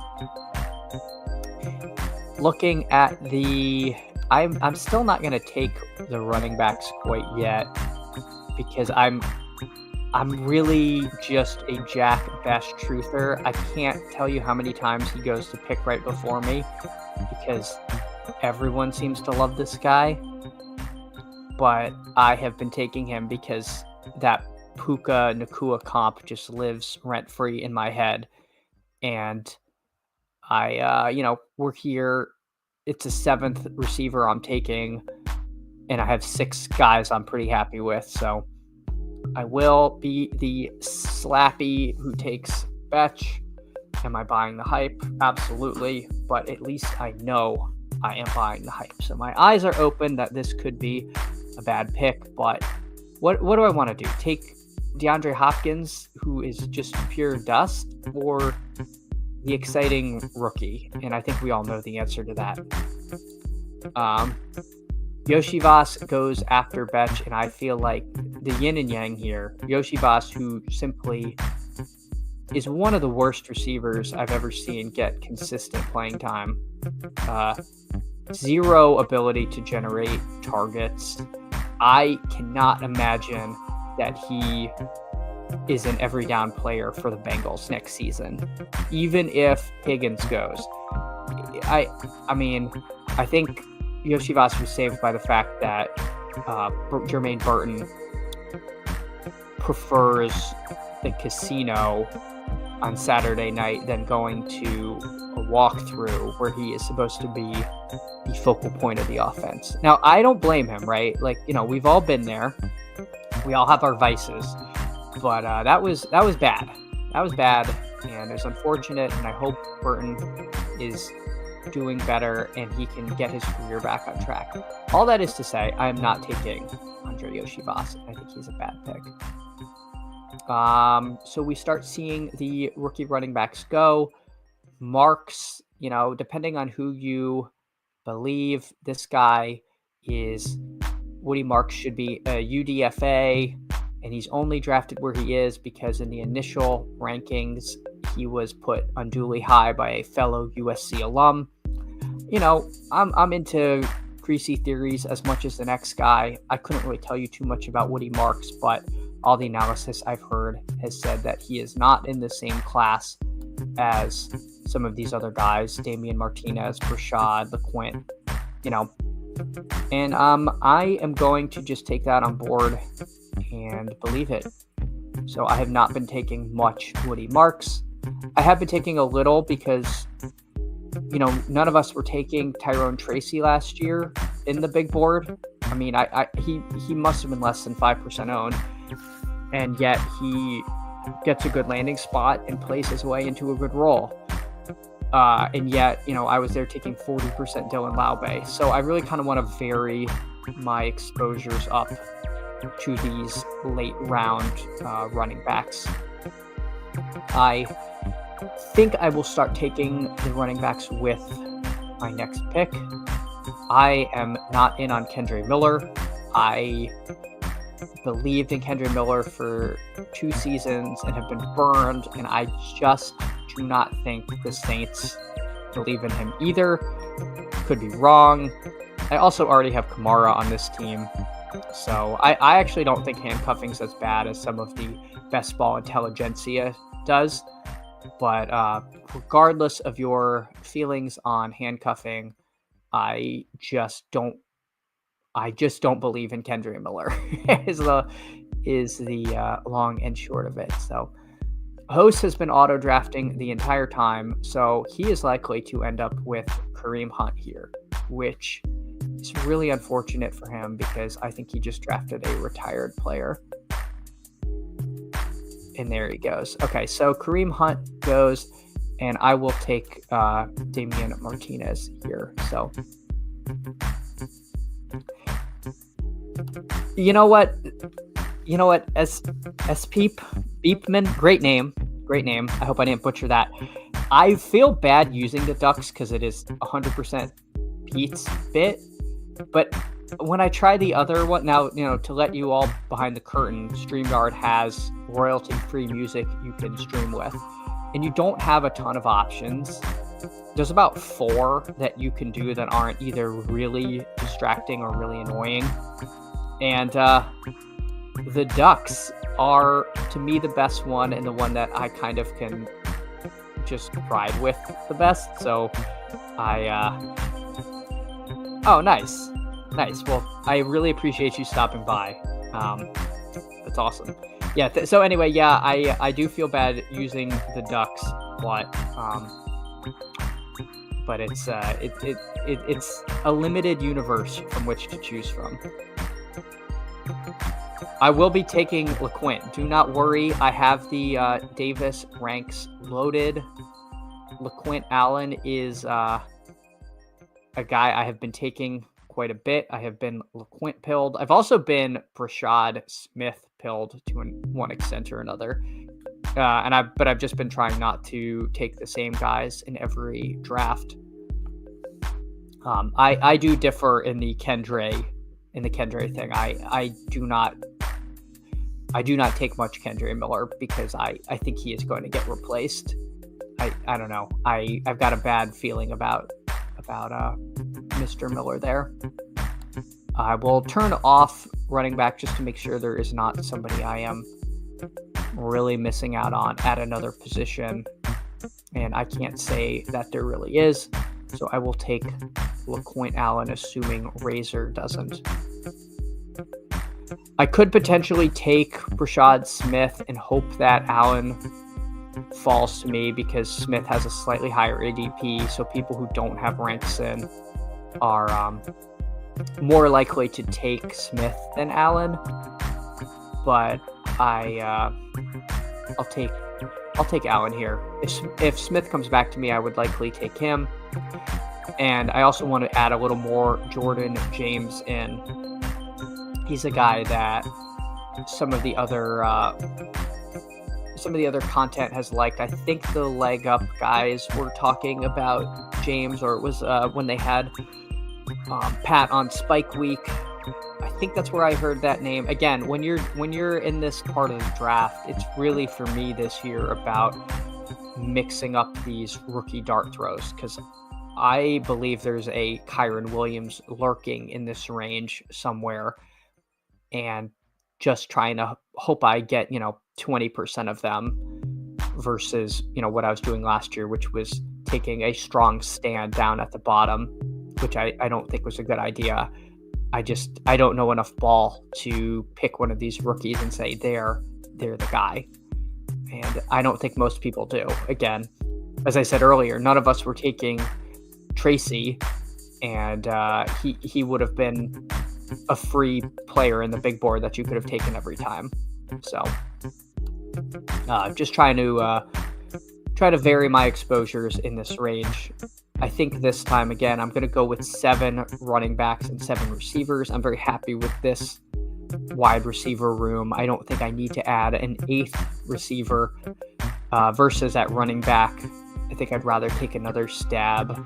Looking at I'm still not going to take the running backs quite yet because I'm really just a Jack Best truther. I can't tell you how many times he goes to pick right before me because everyone seems to love this guy. But I have been taking him because that Puka Nakua comp just lives rent-free in my head. And we're here. It's a 7th receiver I'm taking, and I have 6 guys I'm pretty happy with. So I will be the slappy who takes Betch. Am I buying the hype? Absolutely. But at least I know I am buying the hype. So my eyes are open that this could be a bad pick. But what do I want to do? Take DeAndre Hopkins, who is just pure dust, or the exciting rookie? And I think we all know the answer to that. Yoshivas goes after Betch, and I feel like the yin and yang here. Yoshivas, who simply is one of the worst receivers I've ever seen get consistent playing time. Zero ability to generate targets. I cannot imagine that he is an every down player for the Bengals next season, even if Higgins goes. I think Yoshivas was saved by the fact that Jermaine Burton prefers the casino on Saturday night than going to a walkthrough where he is supposed to be the focal point of the offense. Now, I don't blame him, right? Like, we've all been there. We all have our vices. But that was bad. That was bad, and it's unfortunate, and I hope Burton is doing better and he can get his career back on track. All that is to say, I am not taking Andre Yoshivas. I think he's a bad pick. So we start seeing the rookie running backs go. Marks, depending on who you believe, this guy is Woody Marks should be a UDFA. And he's only drafted where he is because in the initial rankings, he was put unduly high by a fellow USC alum. I'm into greasy theories as much as the next guy. I couldn't really tell you too much about Woody Marks, but all the analysis I've heard has said that he is not in the same class as some of these other guys, Damian Martinez, Brashad, LeQuint, and I am going to just take that on board and believe it. So I have not been taking much Woody Marks. I have been taking a little because, none of us were taking Tyrone Tracy last year in the big board. I mean, he must have been less than 5% owned, and yet he gets a good landing spot and plays his way into a good role. And yet, I was there taking 40% Dylan Laube. So I really kind of want to vary my exposures up to these late round running backs. I think I will start taking the running backs with my next pick. I am not in on Kendre Miller. I believed in Kendre Miller for 2 seasons and have been burned, and I just do not think the Saints believe in him either. Could be wrong. I also already have Kamara on this team, so I actually don't think handcuffing's as bad as some of the best ball intelligentsia does. But regardless of your feelings on handcuffing, I just don't believe in Kendre Miller is the long and short of it. So Host has been auto drafting the entire time, so he is likely to end up with Kareem Hunt here, which is really unfortunate for him because I think he just drafted a retired player. And there he goes. Okay, so Kareem Hunt goes, and I will take Damian Martinez here. So, you know what? Beepman, great name. I hope I didn't butcher that. I feel bad using the Ducks because it is 100% Pete's bit, but when I try the other one, now, to let you all behind the curtain, StreamYard has royalty-free music you can stream with, and you don't have a ton of options. There's about 4 that you can do that aren't either really distracting or really annoying, and the Ducks are, to me, the best one and the one that I kind of can just ride with the best, so oh, nice. Well, I really appreciate you stopping by. That's awesome. Yeah. So anyway, yeah, I do feel bad using the Ducks, but it's a limited universe from which to choose from. I will be taking LeQuint. Do not worry. I have the Davis ranks loaded. LeQuint Allen is a guy I have been taking quite a bit. I have been LeQuint pilled. I've also been Brashad Smith pilled to one extent or another. But I've just been trying not to take the same guys in every draft. I do differ in the Kendre thing. I do not take much Kendre Miller because I think he is going to get replaced. I don't know. I've got a bad feeling about Mr. Miller there. I will turn off running back just to make sure there is not somebody I am really missing out on at another position. And I can't say that there really is. So I will take LeQuint Allen, assuming Razor doesn't. I could potentially take Brashad Smith and hope that Allen falls to me because Smith has a slightly higher ADP, so people who don't have ranks in are more likely to take Smith than Allen. But I'll take Allen here. If Smith comes back to me, I would likely take him. And I also want to add a little more Jordan James in. He's a guy that some of the other content has liked. I think the Leg Up guys were talking about James, or it was when they had Pat on Spike Week. I think that's where I heard that name. Again, when you're in this part of the draft, it's really for me this year about mixing up these rookie dart throws, because I believe there's a Kyron Williams lurking in this range somewhere, and just trying to hope I get, 20% of them versus, what I was doing last year, which was taking a strong stand down at the bottom, which I don't think was a good idea. I don't know enough ball to pick one of these rookies and say they're the guy. And I don't think most people do. Again, as I said earlier, none of us were taking Tracy, and he would have been a free player in the big board that you could have taken every time. So just try to vary my exposures in this range. I think this time, again, I'm going to go with 7 running backs and 7 receivers. I'm very happy with this wide receiver room. I don't think I need to add an 8th receiver versus at running back. I think I'd rather take another stab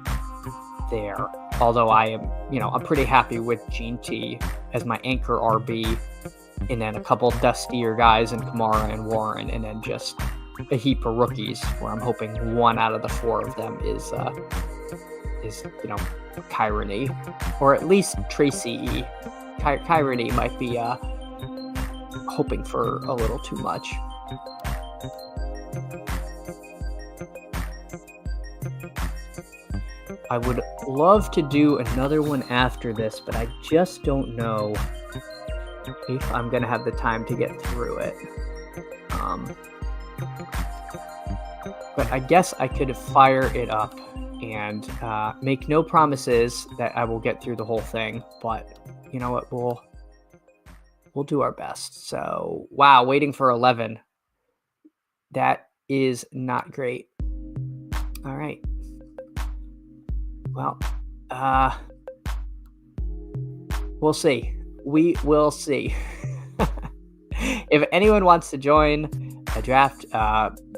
there. Although I am, I'm pretty happy with Gene T as my anchor RB, and then a couple dustier guys in Kamara and Warren, and then just a heap of rookies where I'm hoping 1 out of the 4 of them is Kyron E, or at least Tracy E. Kyron E might be hoping for a little too much. I would love to do another one after this, but I just don't know if I'm going to have the time to get through it. But I guess I could fire it up and make no promises that I will get through the whole thing, but you know what, we'll do our best. So, wow, waiting for 11. That is not great. All right. Well, we'll see. We will see. If anyone wants to join a draft,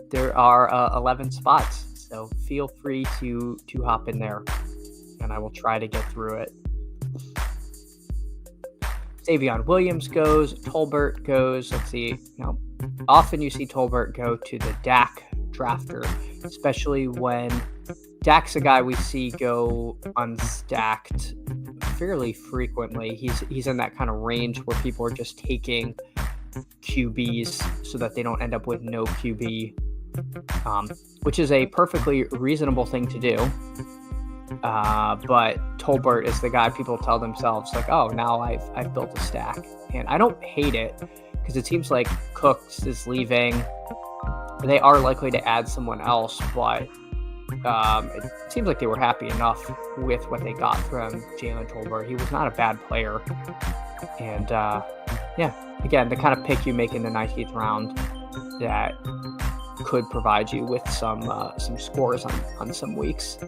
there are 11 spots, so feel free to hop in there, and I will try to get through it. Savion Williams goes, Tolbert goes. Let's see. Often you see Tolbert go to the Dak drafter, especially when Dak's a guy we see go unstacked fairly frequently. He's in that kind of range where people are just taking QBs so that they don't end up with no QB, which is a perfectly reasonable thing to do. But Tolbert is the guy people tell themselves, like, oh, now I've built a stack. And I don't hate it, because it seems like Cooks is leaving. They are likely to add someone else, but it seems like they were happy enough with what they got from Jalen Tolbert. He was not a bad player. And again, the kind of pick you make in the 19th round that could provide you with some scores on some weeks.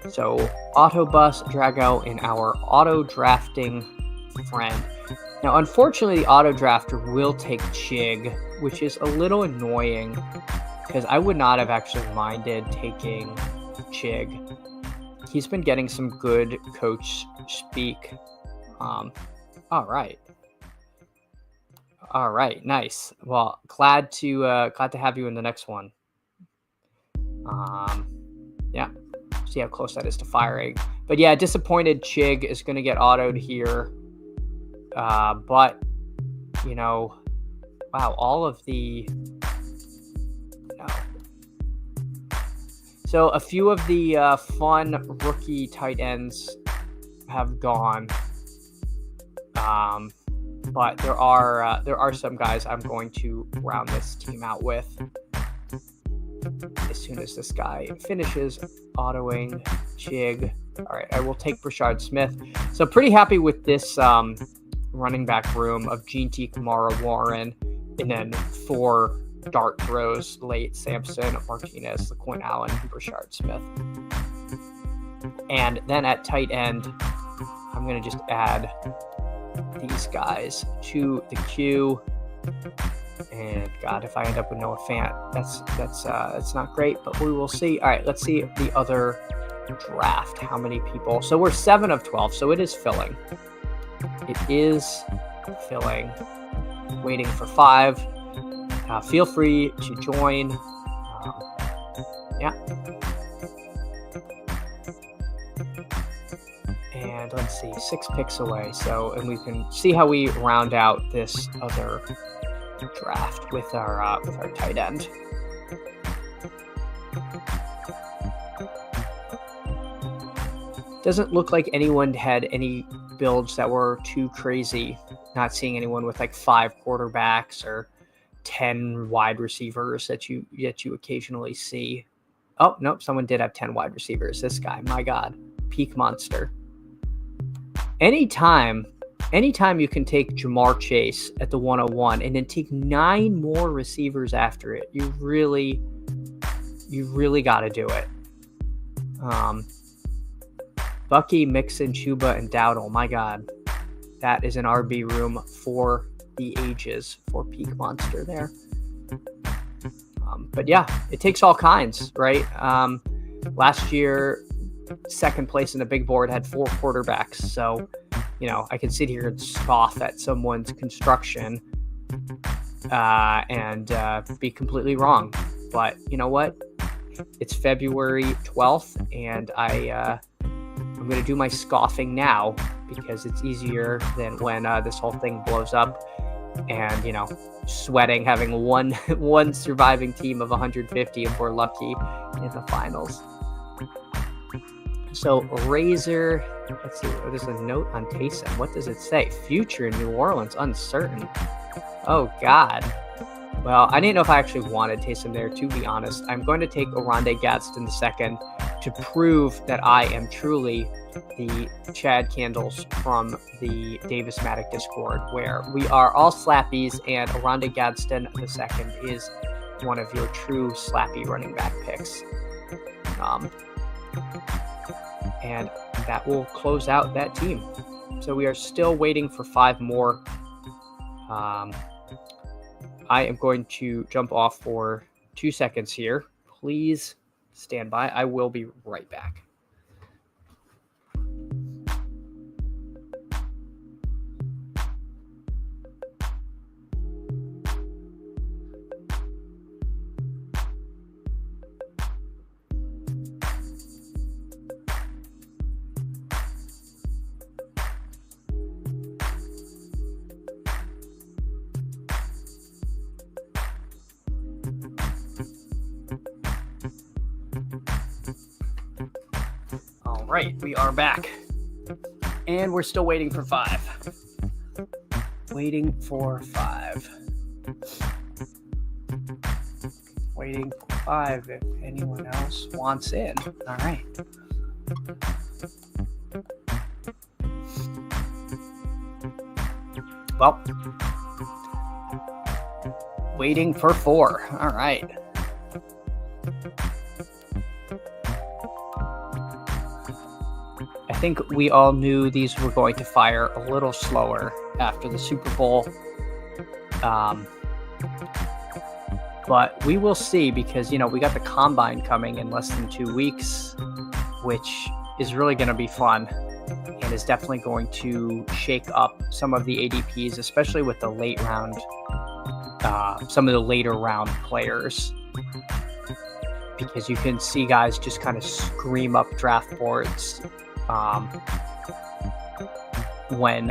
So Autobus Drago in our auto drafting friend. Now, unfortunately, the auto drafter will take Chig, which is a little annoying because I would not have actually minded taking Chig. He's been getting some good coach speak. All right, nice. Well, glad to have you in the next one. Yeah, see how close that is to firing. But yeah, disappointed Chig is going to get autoed here. But wow, all of the So a few of the fun rookie tight ends have gone. But there are some guys I'm going to round this team out with as soon as this guy finishes autoing Chig. All right, I will take Brashard Smith. So pretty happy with this running back room of Gene T, Kamara, Warren, and then 4 dart throws late: Sampson, Martinez, LaQuinn Allen, and Brashard Smith. And then at tight end, I'm going to just add these guys to the queue. And God, if I end up with Noah Fant, that's not great, but we will see. All right, let's see the other draft. How many people? So we're 7 of 12, so it is filling. It is filling. Waiting for 5. Feel free to join. Yeah. And let's see, 6 picks away. So, and we can see how we round out this other draft with our tight end. Doesn't look like anyone had any builds that were too crazy. Not seeing anyone with like 5 quarterbacks or 10 wide receivers that you occasionally see. Oh, nope, someone did have 10 wide receivers. This guy, my God, peak monster. Anytime you can take Jamar Chase at the 101 and then take 9 more receivers after it, you really got to do it. Bucky, Mixon, Chuba, and Dowdle. My God, that is an RB room for the ages for peak monster there. But yeah, it takes all kinds, right? Last year, second place in the big board had 4 quarterbacks. So, I can sit here and scoff at someone's construction and be completely wrong. But you know what? It's February 12th, and I'm going to do my scoffing now because it's easier than when this whole thing blows up and, sweating, having one surviving team of 150 if we're lucky in the finals. So Razor, let's see, there's a note on Taysom. What does it say? Future in New Orleans, uncertain. Oh, God. Well, I didn't know if I actually wanted Taysom there, to be honest. I'm going to take Oronde Gadsden II to prove that I am truly the Chad Candles from the Davis Maddock Discord, where we are all slappies, and Oronde Gadsden II is one of your true slappy running back picks. And that will close out that team. So we are still waiting for 5 more. I am going to jump off for 2 seconds here. Please stand by. I will be right back. All right, we are back. And we're still waiting for 5. Waiting for 5. Waiting for 5 if anyone else wants in. All right. Well, waiting for 4. All right. I think we all knew these were going to fire a little slower after the Super Bowl. But we will see because, we got the Combine coming in less than 2 weeks, which is really going to be fun and is definitely going to shake up some of the ADPs, especially with the late round, some of the later round players, because you can see guys just kind of scream up draft boards when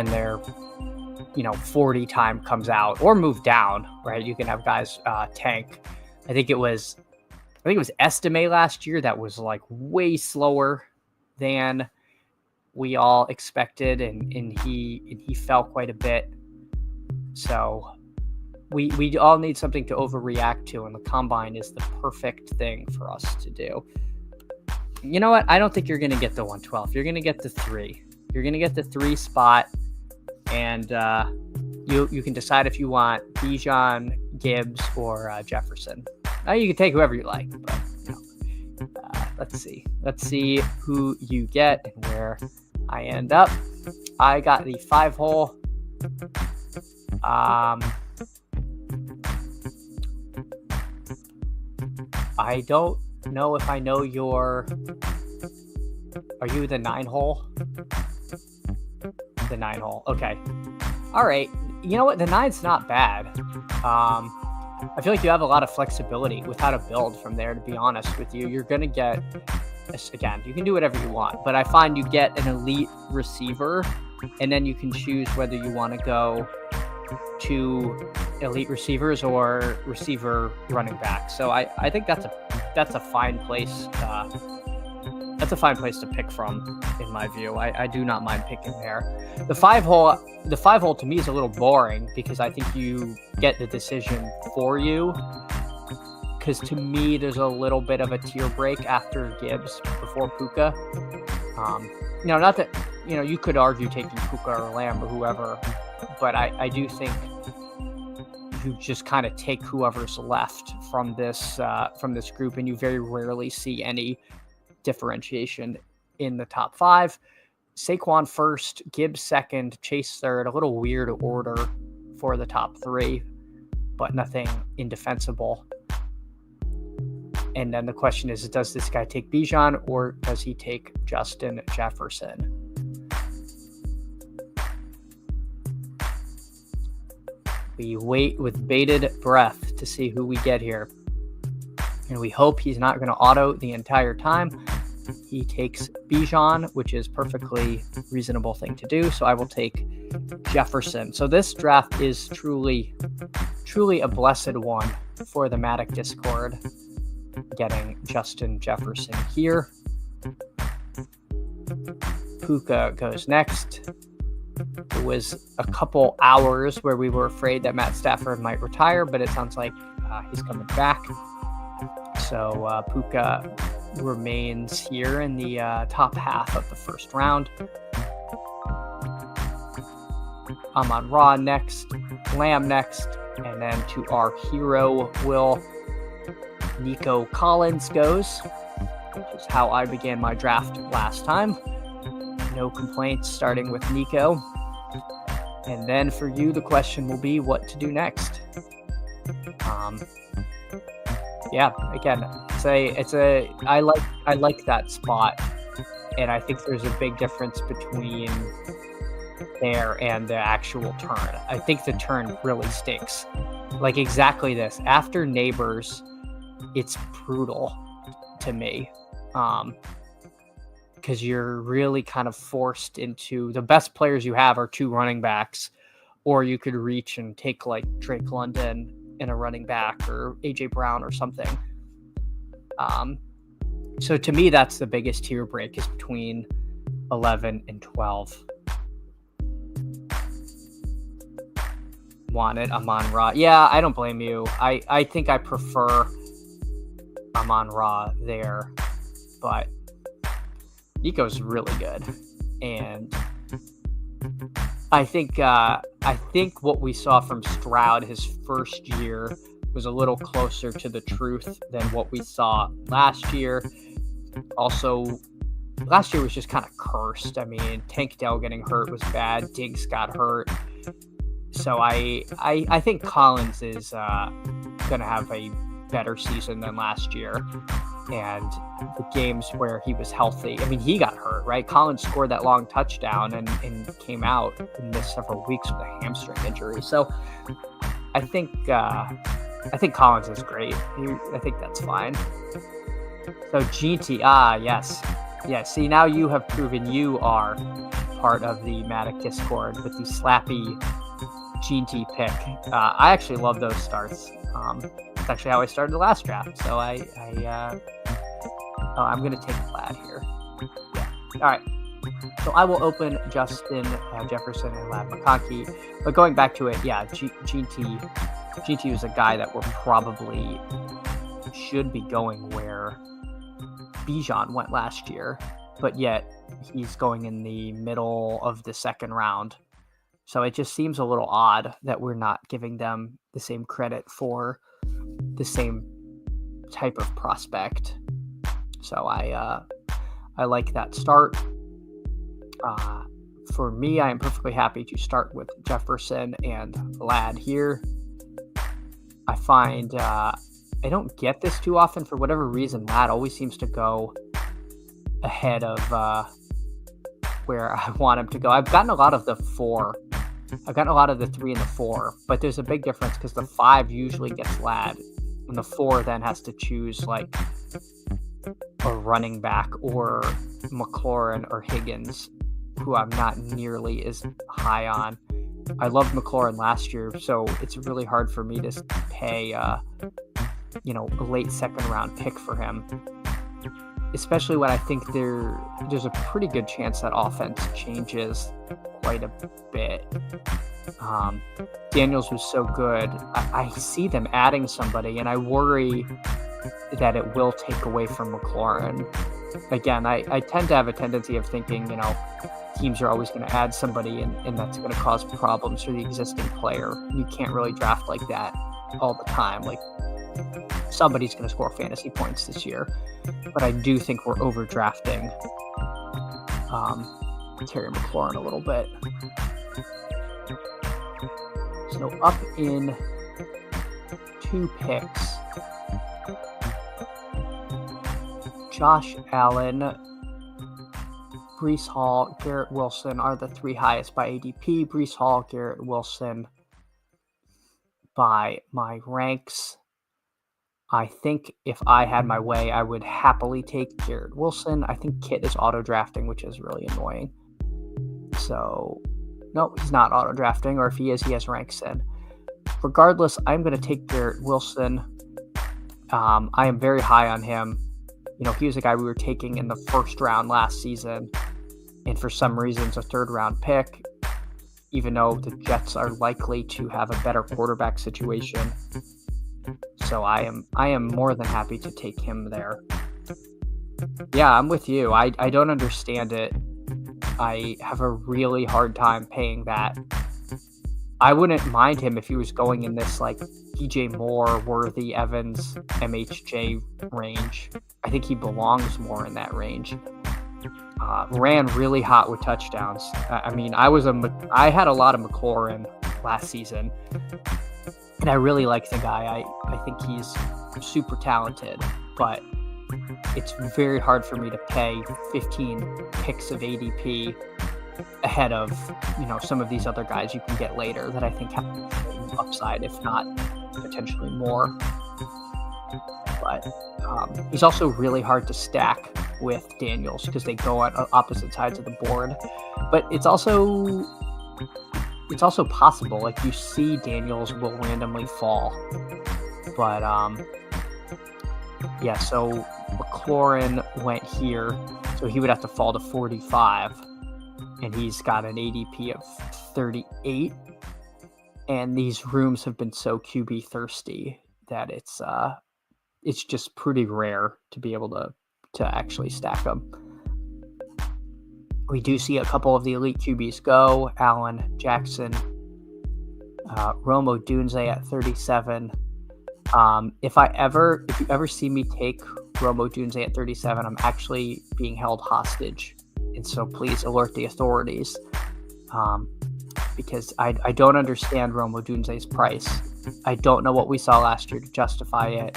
their 40 time comes out or move down, right? You can have guys tank. I think it was Estimate last year that was like way slower than we all expected, and he fell quite a bit. So we all need something to overreact to, and the Combine is the perfect thing for us to do. You know what? I don't think you're going to get the 112. You're going to get the 3. You're going to get the 3 spot, and you can decide if you want Bijan, Gibbs, or Jefferson. You can take whoever you like, but let's see. Let's see who you get and where I end up. I got the 5 hole. I don't know if I know your... Are you the 9 hole? The 9 hole. Okay. All right. You know what? The 9's not bad. I feel like you have a lot of flexibility with how to build from there, to be honest with you. You're going to get again, you can do whatever you want, but I find you get an elite receiver, and then you can choose whether you want to go to elite receivers or receiver running back. So I think that's a fine place. That's a fine place to pick from, in my view. I do not mind picking there. The five hole to me is a little boring because I think you get the decision for you. Because to me, there's a little bit of a tier break after Gibbs before Puka. Not that you could argue taking Puka or Lamb or whoever, but I do think you just kind of take whoever's left from this group, and you very rarely see any differentiation in the top five. Saquon first, Gibbs second, Chase third. A little weird order for the top three, but nothing indefensible. And then the question is, does this guy take Bijan or does he take Justin Jefferson? We wait with bated breath to see who we get here. And we hope he's not going to auto the entire time. He takes Bijan, which is perfectly reasonable thing to do. So I will take Jefferson. So this draft is truly a blessed one for the Matic Discord. Getting Justin Jefferson here. Puka goes next. It was a couple hours where we were afraid that Matt Stafford might retire, but it sounds like he's coming back. So Puka remains here in the top half of the first round. Amon-Ra next, Lamb next, and then to our hero, Will Nico Collins goes, which is how I began my draft last time. No complaints starting with Nico. And then for you, the question will be what to do next. Again, I like that spot, and I think there's a big difference between there and the actual turn. I think the turn really stinks. Like exactly this. After Neighbors, it's brutal to me. Because you're really kind of forced into the best players you have are two running backs, or you could reach and take like Drake London in a running back or AJ Brown or something. So to me, that's the biggest tier break is between 11 and 12. Wanted Amon-Ra. Yeah, I don't blame you. I think I prefer Amon-Ra there, but Nico's really good, and I think what we saw from Stroud his first year was a little closer to the truth than what we saw last year. Also, last year was just kind of cursed. I mean, Tank Dell getting hurt was bad. Diggs got hurt. So I think Collins is going to have a better season than last year. And the games where he was healthy, I mean, he got hurt, right? Collins scored that long touchdown and came out and missed several weeks with a hamstring injury. So I think Collins is great. I think that's fine. So GT, yes. Yeah, see, now you have proven you are part of the Matic Discord with the slappy GT pick. I actually love those starts. It's actually how I started the last draft. So I'm going to take Vlad here. Yeah. All right. So I will open Justin Jefferson and Ladd McConkey. But going back to it, yeah, GT was a guy that we're probably should be going where Bijan went last year, but yet he's going in the middle of the second round. So it just seems a little odd that we're not giving them the same credit for the same type of prospect. So I like that start. For me, I am perfectly happy to start with Jefferson and Ladd here. I find I don't get this too often. For whatever reason, Ladd always seems to go ahead of where I want him to go. I've gotten a lot of the 4. I've gotten a lot of the 3 and the 4, but there's a big difference because the 5 usually gets Ladd, and the 4 then has to choose like a running back or McLaurin or Higgins, who I'm not nearly as high on. I loved McLaurin last year, so it's really hard for me to pay, a late second round pick for him, especially when I think there's a pretty good chance that offense changes quite a bit. Daniels was so good. I see them adding somebody, and I worry that it will take away from McLaurin. Again, I tend to have a tendency of thinking, teams are always going to add somebody, and that's going to cause problems for the existing player. You can't really draft like that all the time. Like, somebody's going to score fantasy points this year, but I do think we're overdrafting Terry McLaurin a little bit. So up in 2 picks, Josh Allen, Breece Hall, Garrett Wilson are the 3 highest by ADP. Breece Hall, Garrett Wilson by my ranks. I think if I had my way, I would happily take Garrett Wilson. I think Kit is auto-drafting, which is really annoying. So, no, he's not auto-drafting, or if he is, he has ranks in. Regardless, I'm going to take Garrett Wilson. I am very high on him. He was a guy we were taking in the first round last season, and for some reason it's a 3rd-round pick, even though the Jets are likely to have a better quarterback situation. So I am more than happy to take him there. Yeah, I'm with you. I don't understand it. I have a really hard time paying that. I wouldn't mind him if he was going in this like DJ Moore, Worthy, Evans, MHJ range. I think he belongs more in that range. Ran really hot with touchdowns. I had a lot of McLaurin last season, and I really like the guy. I think he's super talented, but it's very hard for me to pay 15 picks of ADP ahead of, some of these other guys you can get later that I think have upside, if not potentially more. But he's also really hard to stack with Daniels because they go on opposite sides of the board. But it's also possible, like, you see Daniels will randomly fall. But so McLaurin went here, so he would have to fall to 45, and he's got an ADP of 38. And these rooms have been so QB thirsty that it's just pretty rare to be able to actually stack them. We do see a couple of the elite QBs go. Allen, Jackson, Rome Odunze at 37. If you ever see me take Rome Odunze at 37, I'm actually being held hostage. And so please alert the authorities. Because I don't understand Rome Odunze's price. I don't know what we saw last year to justify it.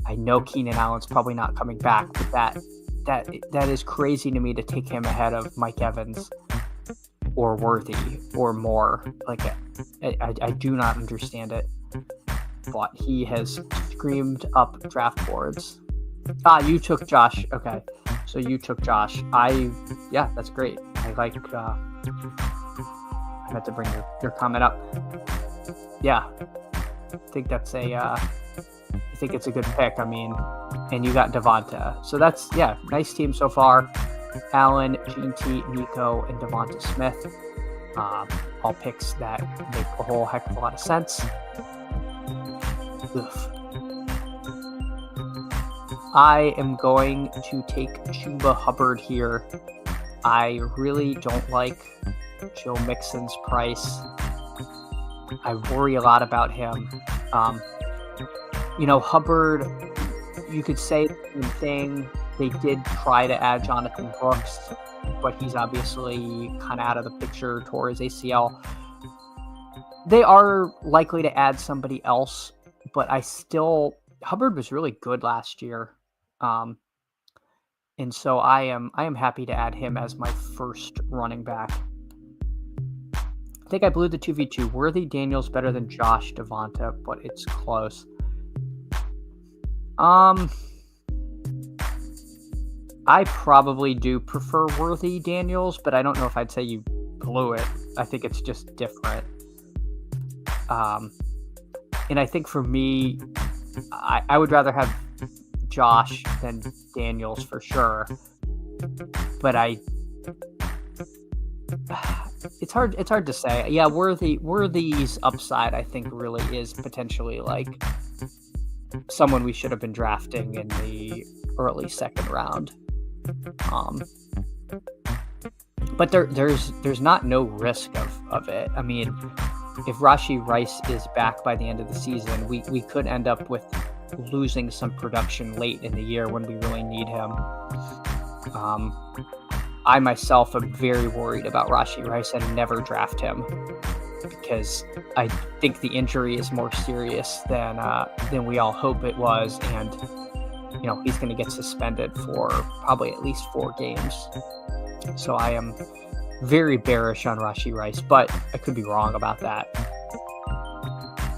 I know Keenan Allen's probably not coming back, but that is crazy to me to take him ahead of Mike Evans or Worthy or more. Like, I do not understand it. But he has screamed up draft boards. You took Josh. Okay, so you took Josh. That's great. I like. I had to bring your comment up. Yeah, I think that's I think it's a good pick. And you got Devonta. So that's, nice team so far. Allen, Gene T, Nico, and Devonta Smith. All picks that make a whole heck of a lot of sense. Oof. I am going to take Chuba Hubbard here. I really don't like Joe Mixon's price. I worry a lot about him. Hubbard, you could say the same thing. They did try to add Jonathan Brooks, but he's obviously kind of out of the picture, tore his ACL. They are likely to add somebody else, but Hubbard was really good last year. And so I am happy to add him as my first running back. I think I blew the 2v2. Worthy Daniels better than Josh Devonta, but it's close. I probably do prefer Worthy Daniels, but I don't know if I'd say you blew it. I think it's just different. And I think for me, I would rather have Josh than Daniels for sure. But it's hard to say. Yeah, Worthy's upside, I think, really is potentially like someone we should have been drafting in the early second round. But there's not no risk of it. I mean, if Rashee Rice is back by the end of the season, we could end up with losing some production late in the year when we really need him. I myself am very worried about Rashee Rice and never draft him because I think the injury is more serious than we all hope it was, and he's going to get suspended for probably at least 4 games. So I am very bearish on Rashee Rice, but I could be wrong about that.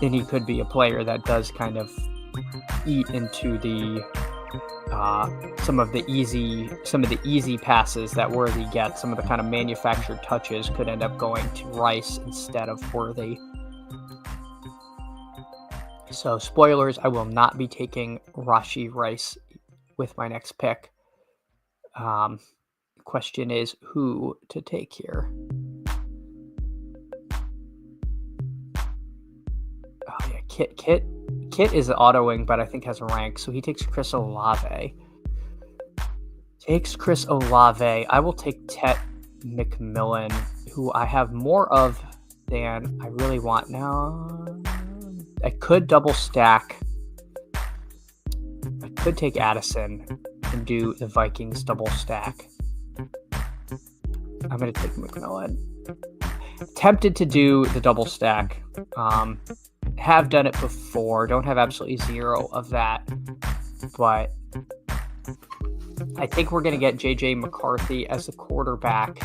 And he could be a player that does kind of eat into the some of the easy passes that Worthy gets. Some of the kind of manufactured touches could end up going to Rice instead of Worthy. So spoilers, I will not be taking Rashee Rice with my next pick. Question is who to take here. Oh yeah, Kit is autoing, but I think has a rank, so he takes Chris Olave. I will take Tet McMillan, who I have more of than I really want now. I could double stack. I could take Addison and do the Vikings double stack. I'm going to take McMillan. Tempted to do the double stack. Have done it before. Don't have absolutely zero of that. But I think we're going to get J.J. McCarthy as a quarterback.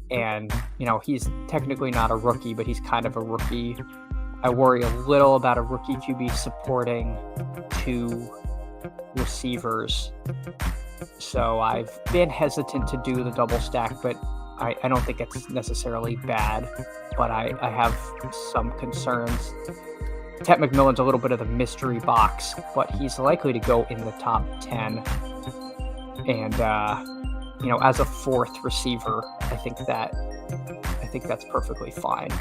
And, he's technically not a rookie, but he's kind of a rookie. I worry a little about a rookie QB supporting 2 receivers. So I've been hesitant to do the double stack, but I don't think it's necessarily bad. But I have some concerns. Tet McMillan's a little bit of the mystery box, but he's likely to go in the top 10. And as a 4th receiver, I think that's perfectly fine.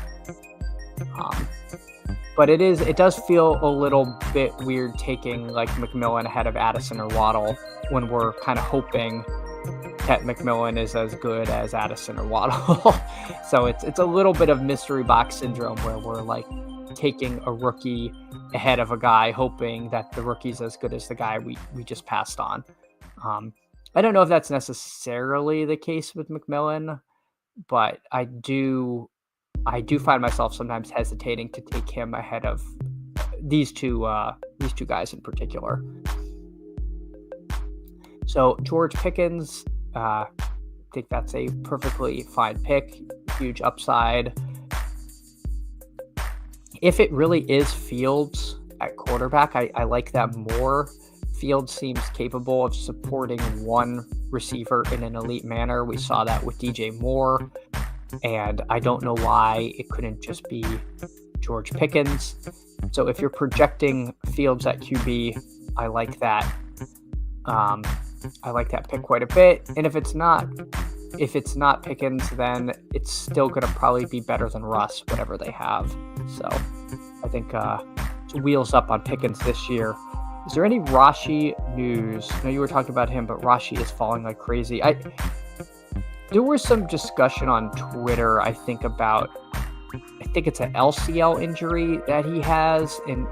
But it does feel a little bit weird taking like McMillan ahead of Addison or Waddle when we're kind of hoping Tet McMillan is as good as Addison or Waddle. So it's a little bit of mystery box syndrome where we're like taking a rookie ahead of a guy hoping that the rookie's as good as the guy we just passed on. I don't know if that's necessarily the case with McMillan, but I do find myself sometimes hesitating to take him ahead of these two guys in particular. So George Pickens, I think that's a perfectly fine pick, huge upside. If it really is Fields at quarterback, I like that more. Fields seems capable of supporting 1 receiver in an elite manner. We saw that with DJ Moore. And I don't know why it couldn't just be George Pickens. So if you're projecting Fields at QB, I like that. I like that pick quite a bit. And if it's not Pickens, then it's still going to probably be better than Russ, whatever they have. So I think it's wheels up on Pickens this year. Is there any Rashee news? I know you were talking about him, but Rashee is falling like crazy. There was some discussion on Twitter, I think it's an LCL injury that he has. And,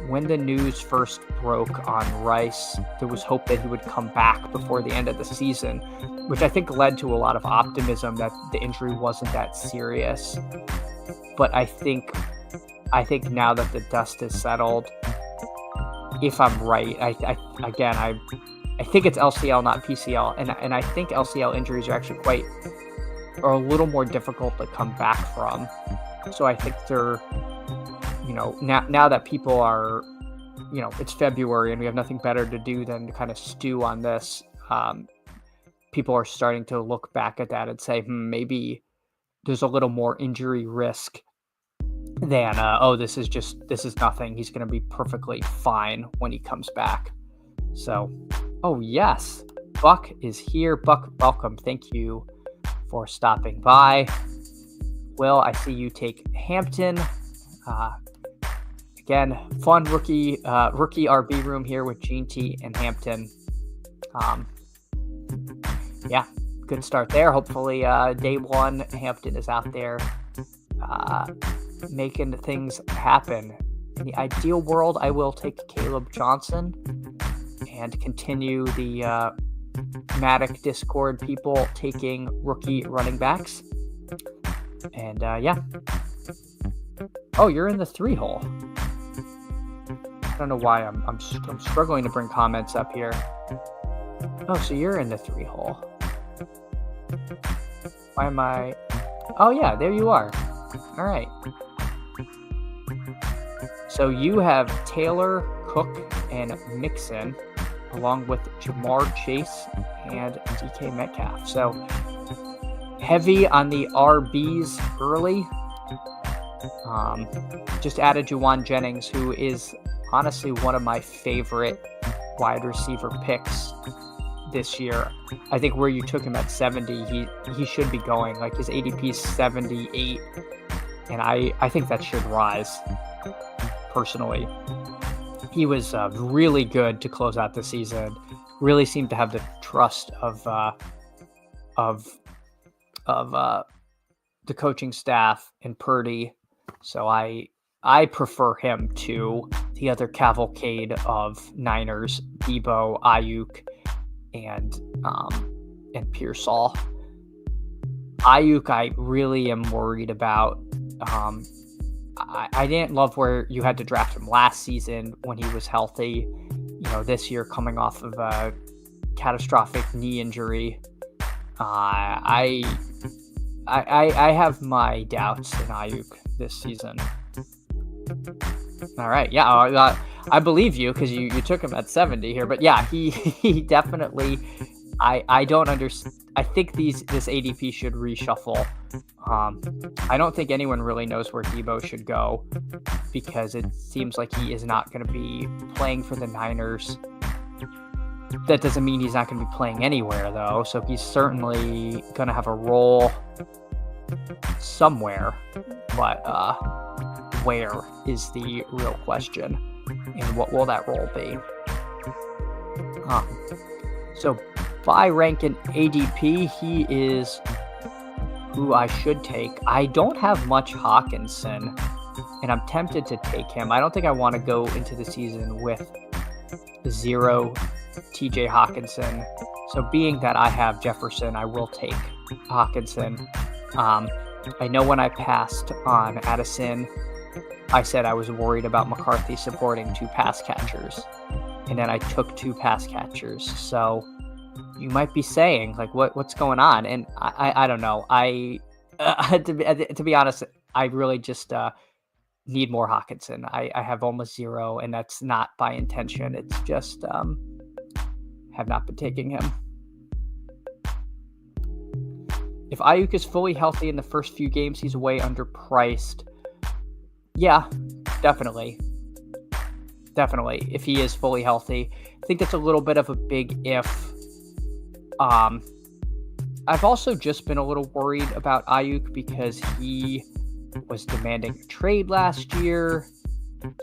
when the news first broke on Rice, there was hope that he would come back before the end of the season, which I think led to a lot of optimism that the injury wasn't that serious. But I think now that the dust has settled, if I'm right, I think it's LCL, not PCL, and I think LCL injuries are actually are a little more difficult to come back from. So I think they're, now that people are it's February and we have nothing better to do than to kind of stew on this. People are starting to look back at that and say, maybe there's a little more injury risk than, this is nothing. He's going to be perfectly fine when he comes back. So, oh yes, Buck is here. Buck, welcome. Thank you for stopping by. Will, I see you take Hampton. Again, fun rookie RB room here with Gene T and Hampton. Good start there. Hopefully, day one, Hampton is out there making things happen. In the ideal world, I will take Caleb Johnson and continue the Matic Discord people taking rookie running backs. And oh, you're in the 3-hole. I don't know why I'm struggling to bring comments up here. Oh, so you're in the 3-hole. Why am I? Oh yeah, there you are. All right. So you have Taylor, Cook, and Mixon, along with Jamar Chase and DK Metcalf. So heavy on the RBs early. Just added Juwan Jennings, who is honestly one of my favorite wide receiver picks this year. I think where you took him at 70, he should be going. Like his ADP is 78, and I think that should rise. Personally, he was really good to close out the season. Really seemed to have the trust of the coaching staff and Purdy. So I prefer him to the other cavalcade of Niners, Debo, Ayuk, and Pearsall. Ayuk, I really am worried about. I didn't love where you had to draft him last season when he was healthy. This year coming off of a catastrophic knee injury. I have my doubts in Ayuk this season. All right, yeah, I believe you because you took him at 70 here, but yeah, he definitely. I don't understand. I think this ADP should reshuffle. I don't think anyone really knows where Debo should go because it seems like he is not going to be playing for the Niners. That doesn't mean he's not going to be playing anywhere, though. So he's certainly going to have a role somewhere. But where is the real question? And what will that role be? So by ranking ADP, he is who I should take. I don't have much Hawkinson, and I'm tempted to take him. I don't think I want to go into the season with 0 TJ Hawkinson. So being that I have Jefferson, I will take Hawkinson. I know when I passed on Addison, I said I was worried about McCarthy supporting 2 pass catchers, and then I took 2 pass catchers. So you might be saying, like, what's going on? And I don't know. To be honest, I really just need more Hawkinson. I have almost 0, and that's not by intention. It's just have not been taking him. If Ayuk is fully healthy in the first few games, he's way underpriced. Yeah, definitely. Definitely. If he is fully healthy. I think that's a little bit of a big if. I've also just been a little worried about Ayuk because he was demanding a trade last year.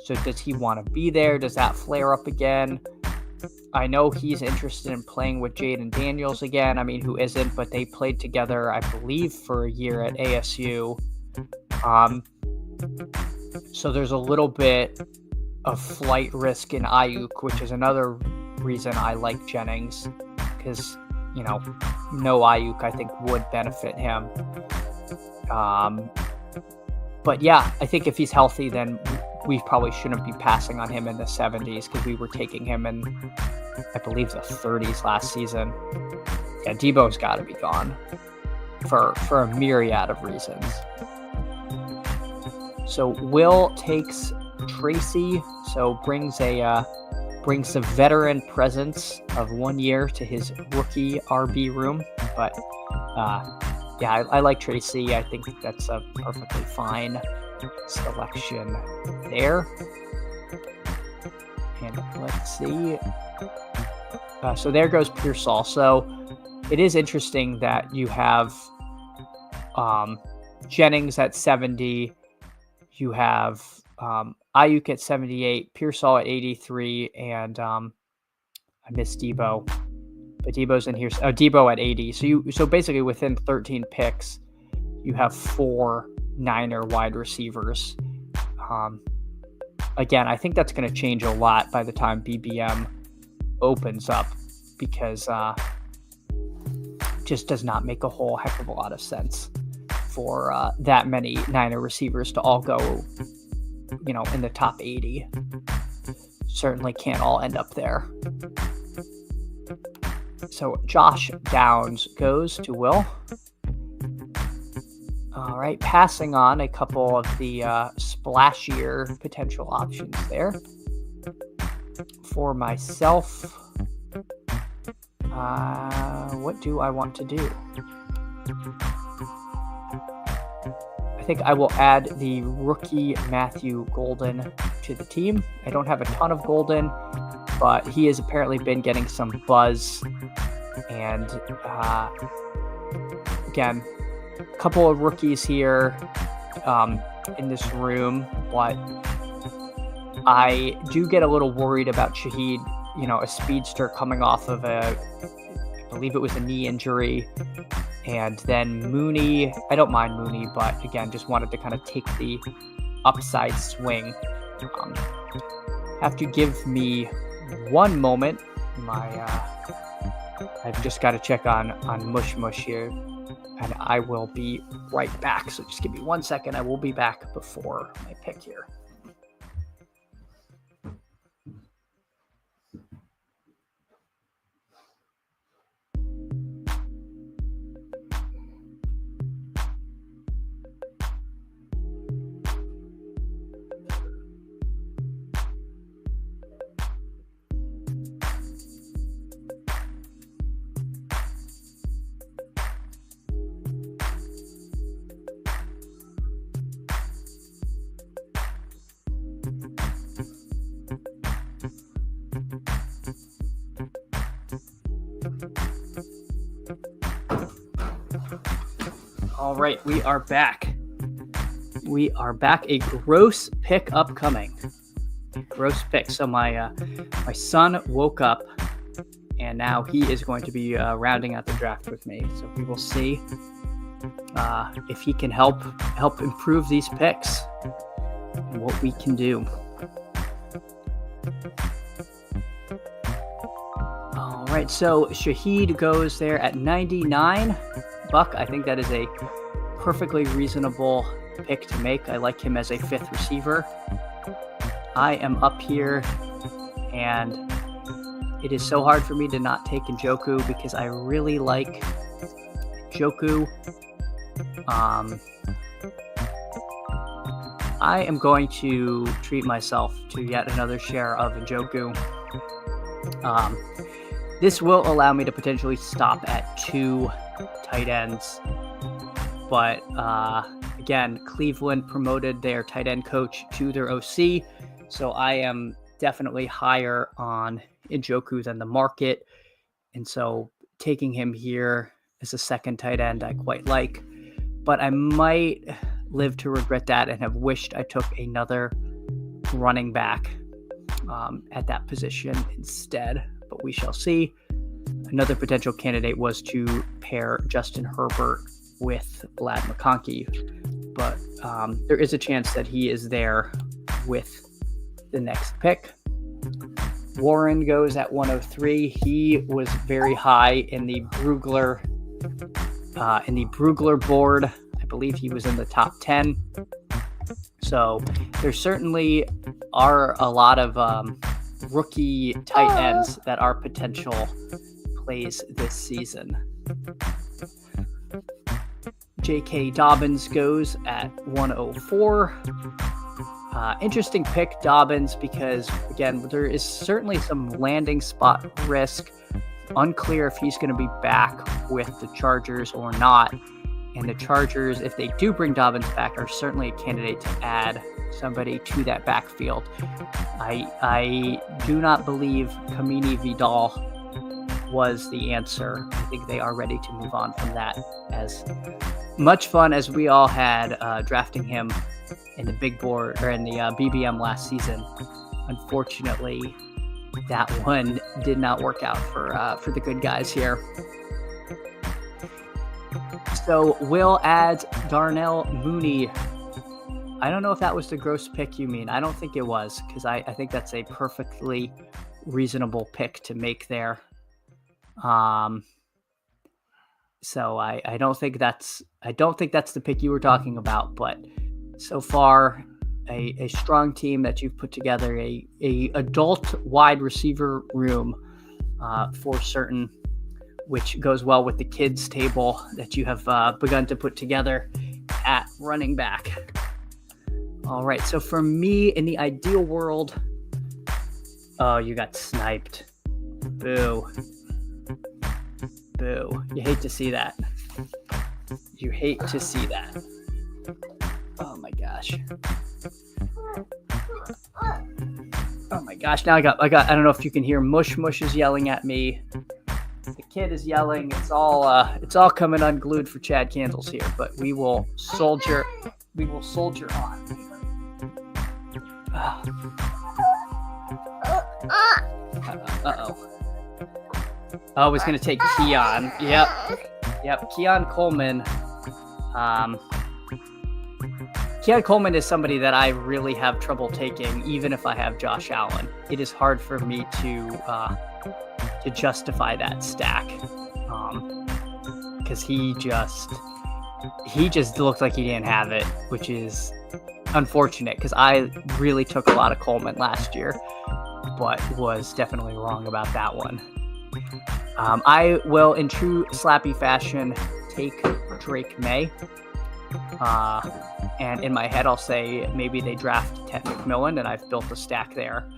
So does he want to be there? Does that flare up again? I know he's interested in playing with Jaden Daniels again. I mean, who isn't? But they played together, I believe, for a year at ASU. So there's a little bit of flight risk in Ayuk, which is another reason I like Jennings. Because, no Ayuk, I think, would benefit him. But yeah, I think if he's healthy, then we probably shouldn't be passing on him in the 70s because we were taking him in, I believe, the 30s last season. Yeah, Debo's got to be gone for a myriad of reasons. So Will takes Tracy, so brings a veteran presence of 1 year to his rookie RB room. But yeah, I like Tracy. I think that's a perfectly fine selection there. And let's see. So there goes Pearsall. So it is interesting that you have Jennings at 70. You have Ayuk at 78, Pearsall at 83, and I missed Debo. But Debo's in here. Debo at 80. So basically within 13 picks, you have 4 Niner wide receivers. Again, I think that's going to change a lot by the time BBM opens up, because just does not make a whole heck of a lot of sense for that many Niner receivers to all go, in the top 80. Certainly can't all end up there. So Josh Downs goes to Will. All right, passing on a couple of the splashier potential options there. For myself, what do I want to do? I think I will add the rookie Matthew Golden to the team. I don't have a ton of Golden, but he has apparently been getting some buzz. And again, a couple of rookies here in this room, but I do get a little worried about Shaheed, a speedster coming off of I believe it was a knee injury. And then Mooney, I don't mind Mooney, but again, just wanted to kind of take the upside swing. Have to give me one moment. I've just got to check on Mush here, and I will be right back. So just give me 1 second. I will be back before my pick here. All right, we are back. A gross pick upcoming. Gross pick. So my son woke up, and now he is going to be rounding out the draft with me. So we will see if he can help improve these picks and what we can do. All right, so Shaheed goes there at 99. Buck, I think that is a perfectly reasonable pick to make. I like him as a 5th receiver. I am up here, and it is so hard for me to not take Njoku because I really like Njoku. I am going to treat myself to yet another share of Njoku. This will allow me to potentially stop at 2 tight ends. But again, Cleveland promoted their tight end coach to their OC. So I am definitely higher on Njoku than the market. And so taking him here as a second tight end, I quite like. But I might live to regret that and have wished I took another running back at that position instead. But we shall see. Another potential candidate was to pair Justin Herbert with Vlad McConkey, but there is a chance that he is there with the next pick. Warren goes at 103. He was very high in the Brugler board. I believe he was in the top 10. So there certainly are a lot of rookie tight ends that are potential plays this season. J.K. Dobbins goes at 104. Interesting pick, Dobbins, because, again, there is certainly some landing spot risk. Unclear if he's going to be back with the Chargers or not. And the Chargers, if they do bring Dobbins back, are certainly a candidate to add somebody to that backfield. I do not believe Kamini Vidal was the answer. I think they are ready to move on from that. As much fun as we all had drafting him in the big board or in the BBM last season, unfortunately, that one did not work out for the good guys here. So Will adds Darnell Mooney. I don't know if that was the gross pick you mean. I don't think it was, because I think that's a perfectly reasonable pick to make there. So I don't think that's the pick you were talking about, but so far a strong team that you've put together, a adult wide receiver room for certain, which goes well with the kids table that you have begun to put together at running back. All right, so for me, in the ideal world, oh, you got sniped. Boo. Boo. You hate to see that. You hate to see that. Oh my gosh. Oh my gosh. Now I got, I don't know if you can hear Mush is yelling at me. The kid is yelling. It's all coming unglued for Chad Candles here, but we will soldier on. Uh-oh. Oh, he's going to take Keon. Yep. Keon Coleman. Keon Coleman is somebody that I really have trouble taking, even if I have Josh Allen. It is hard for me to justify that stack, because he just looked like he didn't have it, which is unfortunate, because I really took a lot of Coleman last year, but was definitely wrong about that one. I will, in true Slappy fashion, take Drake May. And in my head, I'll say maybe they draft Ted McMillan, and I've built a stack there.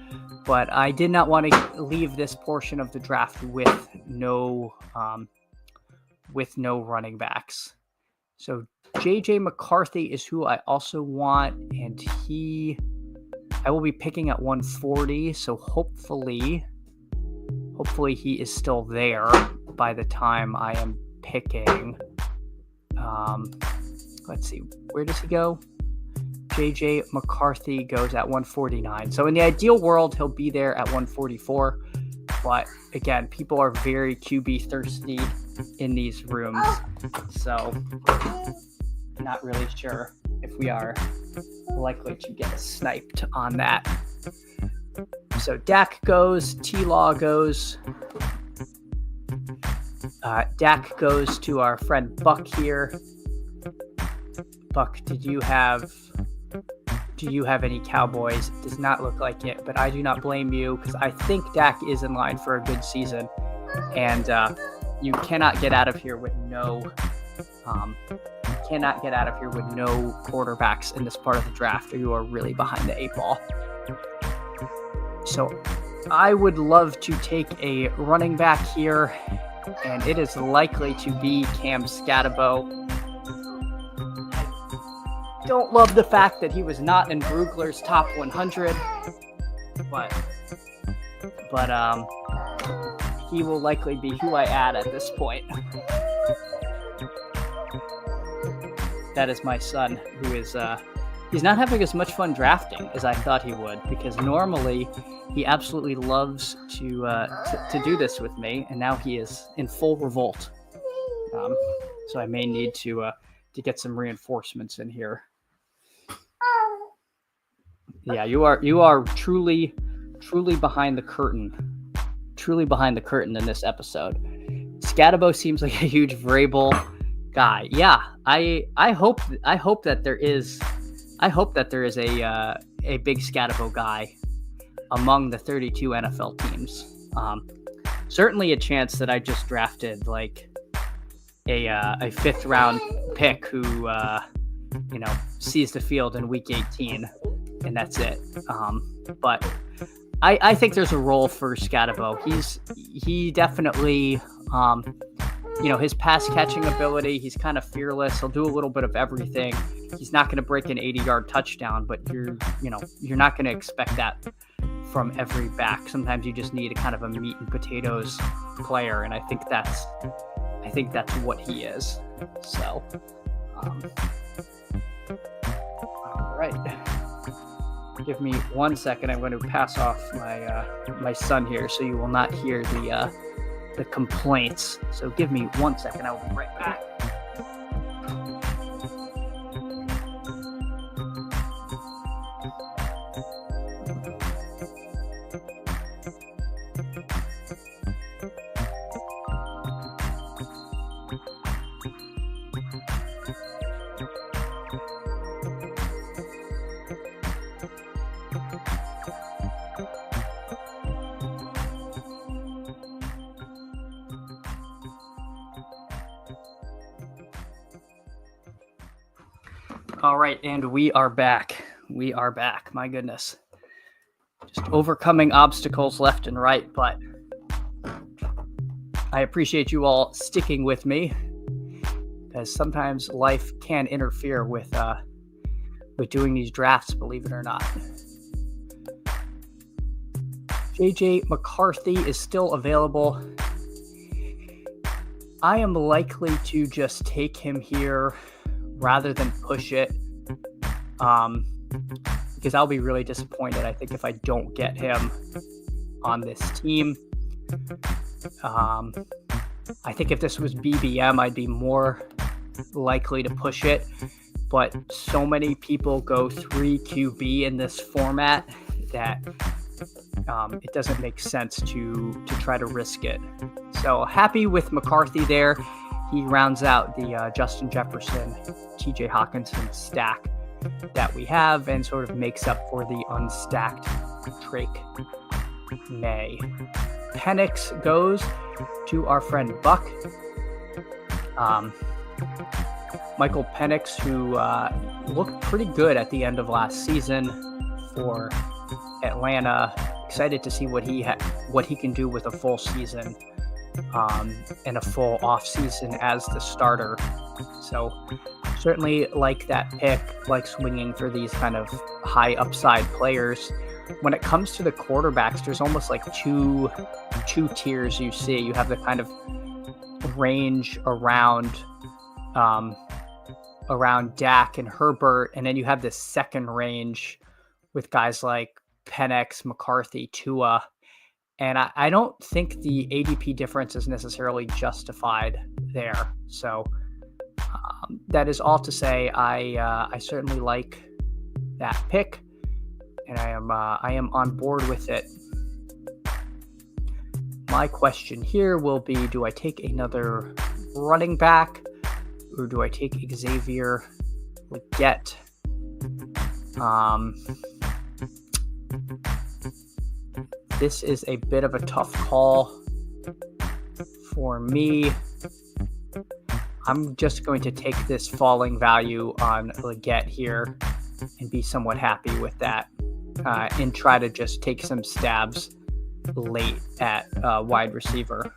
But I did not want to leave this portion of the draft with no running backs. So JJ McCarthy is who I also want, and I will be picking at 140. So hopefully he is still there by the time I am picking. Let's see, where does he go? JJ McCarthy goes at 149. So in the ideal world, he'll be there at 144. But again, people are very QB thirsty in these rooms. So not really sure if we are likely to get sniped on that. So Dak goes, T-Law goes. Dak goes to our friend Buck here. Buck, do you have any Cowboys? It does not look like it, but I do not blame you, because I think Dak is in line for a good season, and you cannot get out of here with no quarterbacks in this part of the draft, or you are really behind the 8 ball. So I would love to take a running back here, and it is likely to be Cam Scatterbo. Don't love the fact that he was not in Brugler's top 100, but he will likely be who I add at this point. That is my son, who is he's not having as much fun drafting as I thought he would, because normally he absolutely loves to do this with me, and now he is in full revolt. So I may need to get some reinforcements in here. Yeah, you are truly behind the curtain. Truly behind the curtain in this episode. Scatterbo seems like a huge Vrabel guy. Yeah, I hope that there is a big Scatterbo guy among the 32 NFL teams. Certainly a chance that I just drafted like a 5th round pick who sees the field in week 18. and that's it. But I think there's a role for Scatavo. He definitely, his pass catching ability, he's kind of fearless. He'll do a little bit of everything. He's not going to break an 80-yard touchdown, but you're not going to expect that from every back. Sometimes you just need a kind of a meat and potatoes player, and I think that's what he is. So, all right. Give me 1 second. I'm going to pass off my son here, so you will not hear the complaints. So give me 1 second. I will be right back. All right, and we are back. My goodness. Just overcoming obstacles left and right, but I appreciate you all sticking with me, because sometimes life can interfere with doing these drafts, believe it or not. JJ McCarthy is still available. I am likely to just take him here rather than push it, because I'll be really disappointed, I think, if I don't get him on this team. I think if this was BBM, I'd be more likely to push it, but so many people go 3 QB in this format that it doesn't make sense to try to risk it. So happy with McCarthy there. He rounds out the Justin Jefferson, TJ Hawkinson stack that we have, and sort of makes up for the unstacked Drake May. Penix goes to our friend Buck. Michael Penix, who looked pretty good at the end of last season for Atlanta. Excited to see what he can do with a full season. And a full offseason as the starter. So certainly like that pick, like swinging for these kind of high upside players. When it comes to the quarterbacks, there's almost like two tiers you see. You have the kind of range around Dak and Herbert, and then you have this second range with guys like Penix, McCarthy, Tua. And I don't think the ADP difference is necessarily justified there. So that is all to say, I certainly like that pick, and I am on board with it. My question here will be: do I take another running back, or do I take Xavier Legette? This is a bit of a tough call for me. I'm just going to take this falling value on Legette here and be somewhat happy with that, and try to just take some stabs late at wide receiver.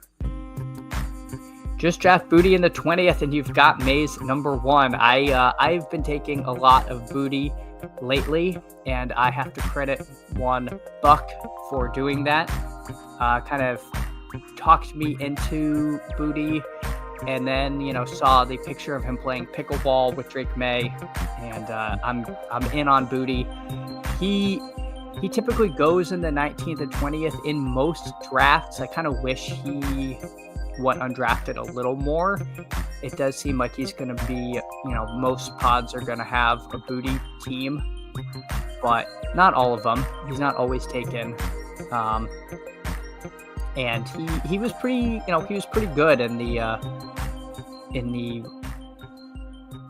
Just draft Booty in the 20th, and you've got Mays number 1. I've been taking a lot of Booty lately, and I have to credit one Buck for doing that. Kind of talked me into Booty, and then saw the picture of him playing pickleball with Drake May, and I'm in on Booty. He typically goes in the 19th and 20th in most drafts. I kind of wish he went undrafted a little more. It does seem like he's going to be, most pods are going to have a Booty team, but not all of them. He's not always taken. And he was pretty, he was pretty good in the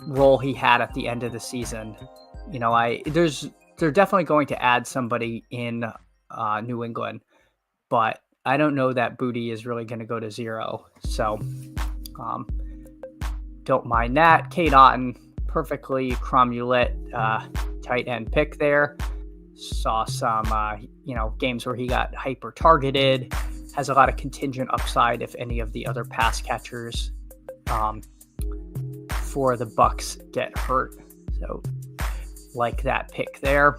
role he had at the end of the season. They're definitely going to add somebody in New England, but I don't know that Booty is really going to go to 0. So don't mind that. Kate Otten, perfectly cromulent tight end pick there. Saw some, games where he got hyper targeted. Has a lot of contingent upside if any of the other pass catchers for the Bucks get hurt. So, like that pick there.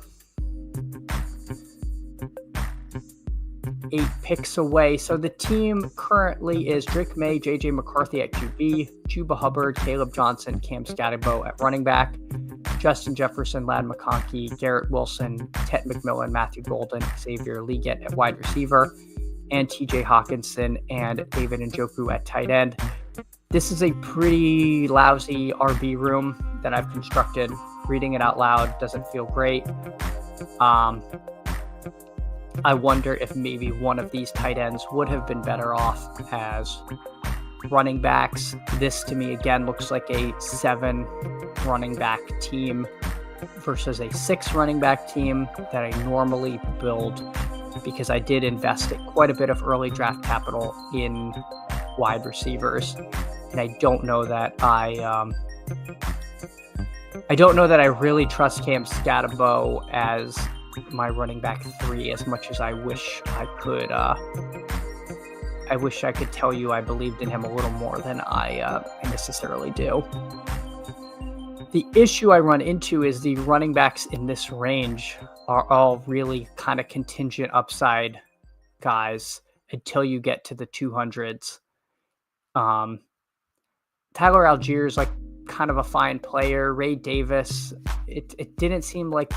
8 picks away. So the team currently is Drake May, JJ McCarthy at QB, Chuba Hubbard, Caleb Johnson, Cam Scatterbo at running back, Justin Jefferson, Ladd McConkey, Garrett Wilson, Ted McMillan, Matthew Golden, Xavier Legette at wide receiver, and TJ Hawkinson and David Njoku at tight end. This is a pretty lousy RB room that I've constructed. Reading it out loud doesn't feel great. I wonder if maybe one of these tight ends would have been better off as running backs. This to me again looks like a 7 running back team versus a 6 running back team that I normally build, because I did invest quite a bit of early draft capital in wide receivers, and I don't know that I really trust Cam Scatterbo as my running back 3 as much as I wish I could. I wish I could tell you I believed in him a little more than I necessarily do. The issue I run into is the running backs in this range are all really kind of contingent upside guys until you get to the 200s. Tyler Algier is like kind of a fine player. Ray Davis, it didn't seem like,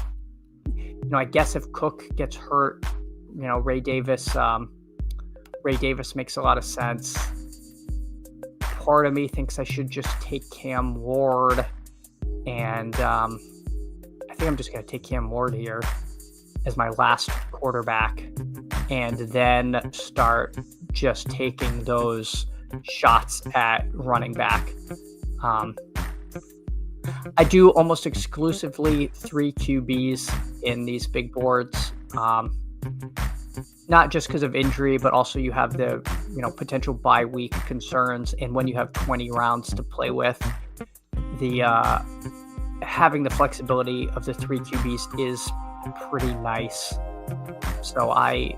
I guess if Cook gets hurt, Ray Davis makes a lot of sense. Part of me thinks I should just take Cam Ward, and I think I'm just going to take Cam Ward here as my last quarterback, and then start just taking those shots at running back. I do almost exclusively 3 QBs in these big boards, not just because of injury, but also you have the potential bye week concerns, and when you have 20 rounds to play with, the having the flexibility of the 3 QBs is pretty nice. So I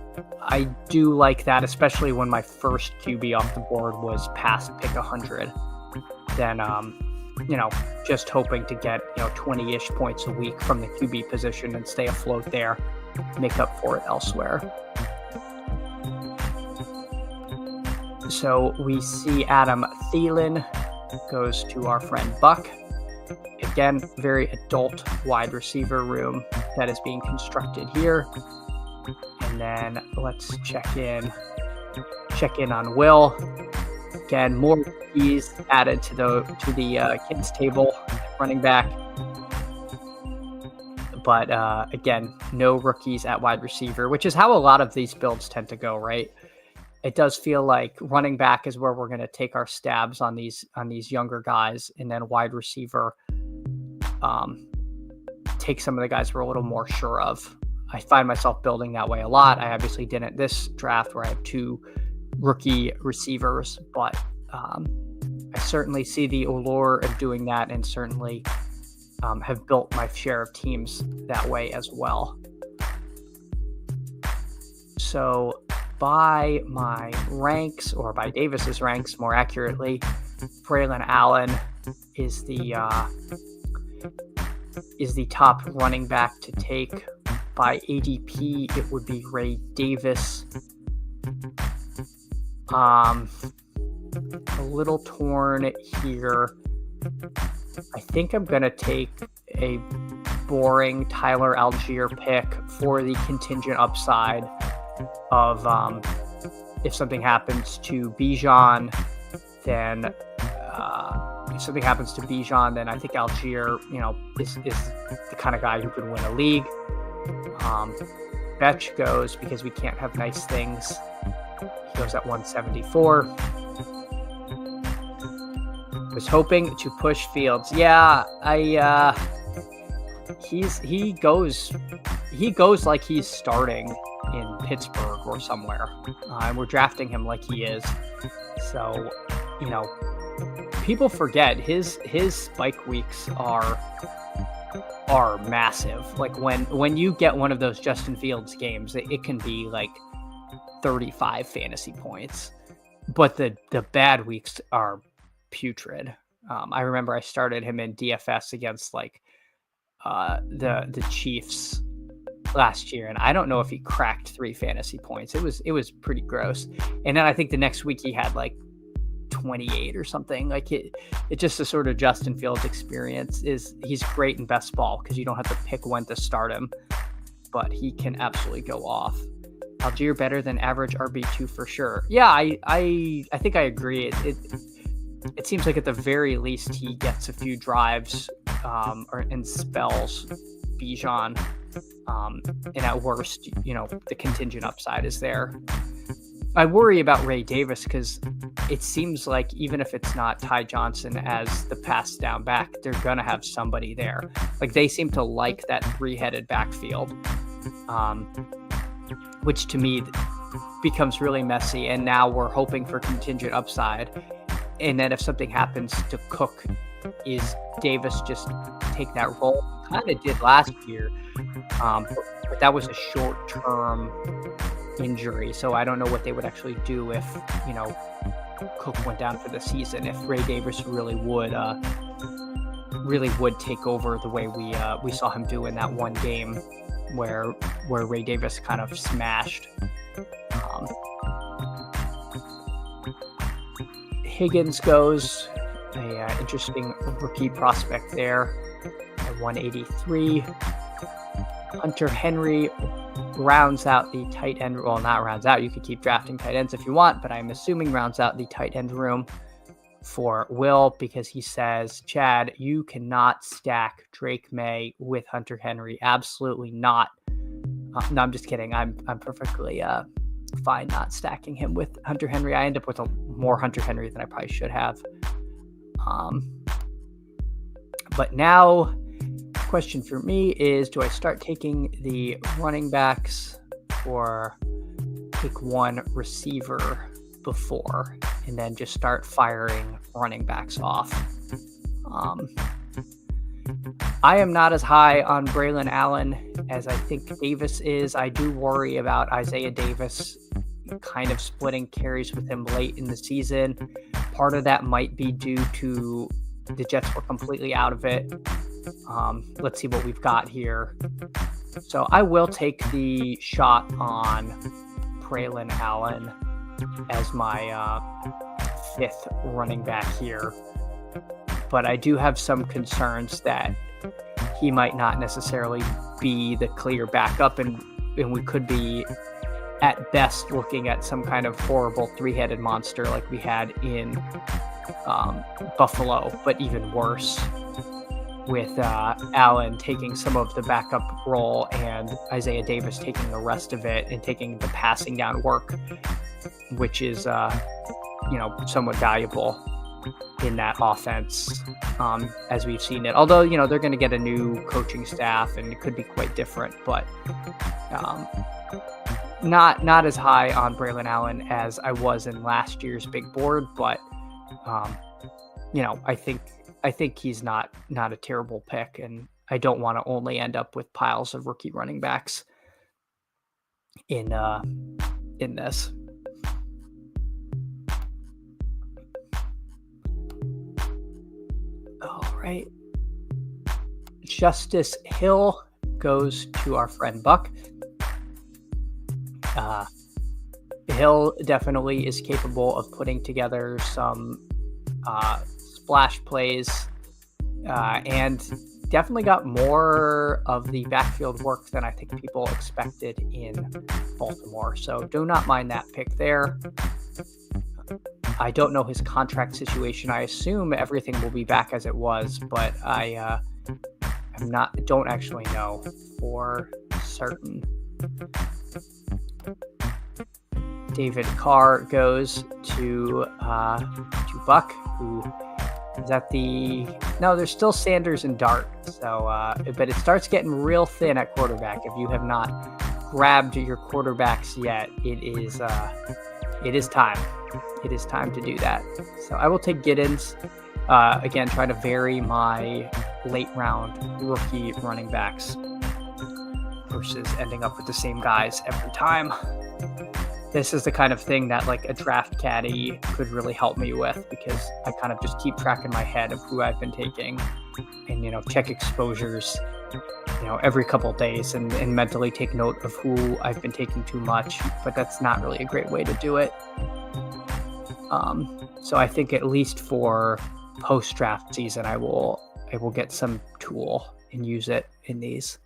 do like that, especially when my first QB off the board was past pick 100. Then just hoping to get 20-ish points a week from the QB position and stay afloat there, make up for it elsewhere. So we see Adam Thielen goes to our friend Buck. Again, very adult wide receiver room that is being constructed here. And then let's check in on Will. Again, more keys added to the kids table, running back. But again, no rookies at wide receiver, which is how a lot of these builds tend to go, right? It does feel like running back is where we're going to take our stabs on these younger guys, and then wide receiver take some of the guys we're a little more sure of. I find myself building that way a lot. I obviously didn't this draft where I have 2 rookie receivers, but I certainly see the allure of doing that, and certainly have built my share of teams that way as well. So by my ranks, or by Davis's ranks more accurately, Braylon Allen is the top running back to take. By ADP, it would be Ray Davis. A little torn here. I think I'm going to take a boring Tyler Algier pick for the contingent upside of if something happens to Bijan, then I think Algier, is the kind of guy who could win a league. Betch goes because we can't have nice things. He goes at 174. Was hoping to push Fields. Yeah, he goes like he's starting in Pittsburgh or somewhere. And we're drafting him like he is. So, people forget his spike weeks are are massive. Like when you get one of those Justin Fields games, it can be like 35 fantasy points, but the bad weeks are putrid. I remember I started him in DFS against like the Chiefs last year, and I don't know if he cracked 3 fantasy points. It was pretty gross. And then I think the next week he had like 28 or something. Like it just the sort of Justin Fields experience is he's great in best ball because you don't have to pick when to start him, but he can absolutely go off. Algier better than average RB2 for sure. Yeah, I think I agree. It seems like at the very least he gets a few drives or and spells Bijan. And at worst, the contingent upside is there. I worry about Ray Davis because it seems like even if it's not Ty Johnson as the pass down back, they're going to have somebody there. Like they seem to like that 3-headed backfield, which to me becomes really messy. And now we're hoping for contingent upside. And then if something happens to Cook, is Davis just take that role? Kind of did last year, but that was a short-term injury, so I don't know what they would actually do if Cook went down for the season. If Ray Davis really would take over the way we saw him do in that one game where Ray Davis kind of smashed. Higgins goes a interesting rookie prospect there at 183. Hunter Henry rounds out the tight end. Well, not rounds out. You could keep drafting tight ends if you want, but I'm assuming rounds out the tight end room for Will because he says, Chad, you cannot stack Drake May with Hunter Henry. Absolutely not. No, I'm just kidding. I'm perfectly fine not stacking him with Hunter Henry. I end up with more Hunter Henry than I probably should have. But now, question for me is, do I start taking the running backs or take one receiver before and then just start firing running backs off? I am not as high on Braylon Allen as I think Davis is. I do worry about Isaiah Davis kind of splitting carries with him late in the season. Part of that might be due to the Jets were completely out of it. Let's see what we've got here. So I will take the shot on Braylon Allen as my 5th running back here. But I do have some concerns that he might not necessarily be the clear backup, and we could be at best looking at some kind of horrible 3-headed monster like we had in Buffalo, but even worse with Allen taking some of the backup role and Isaiah Davis taking the rest of it and taking the passing down work, which is somewhat valuable in that offense, as we've seen it. Although, they're going to get a new coaching staff and it could be quite different, but not as high on Braylon Allen as I was in last year's big board, but I think he's not a terrible pick, and I don't want to only end up with piles of rookie running backs in this. All right. Justice Hill goes to our friend Buck. Hill definitely is capable of putting together some splash plays and definitely got more of the backfield work than I think people expected in Baltimore. So do not mind that pick there. I don't know his contract situation. I assume everything will be back as it was, but I don't actually know for certain. David Carr goes to Buck, who is at no, there's still Sanders and Dart. So, but it starts getting real thin at quarterback. If you have not grabbed your quarterbacks yet, it is time. It is time to do that. So I will take Giddens. Again, try to vary my late round rookie running backs versus ending up with the same guys every time. This is the kind of thing that like a draft caddy could really help me with, because I kind of just keep track in my head of who I've been taking and, check exposures, every couple of days and mentally take note of who I've been taking too much, but that's not really a great way to do it. So I think at least for post-draft season, I will get some tool and use it in these.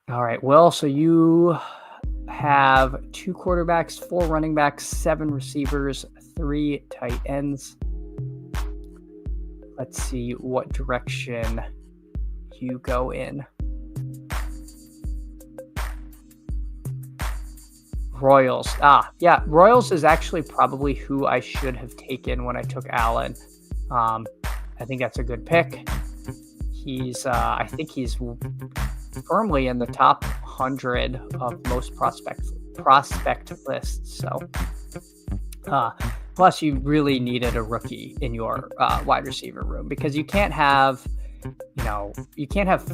All right, well, so you have 2 quarterbacks, 4 running backs, 7 receivers, 3 tight ends. Let's see what direction you go in. Royals. Royals is actually probably who I should have taken when I took Allen. I think that's a good pick. I think he's firmly in the top 100 of most prospect lists. So, plus you really needed a rookie in your wide receiver room, because you can't have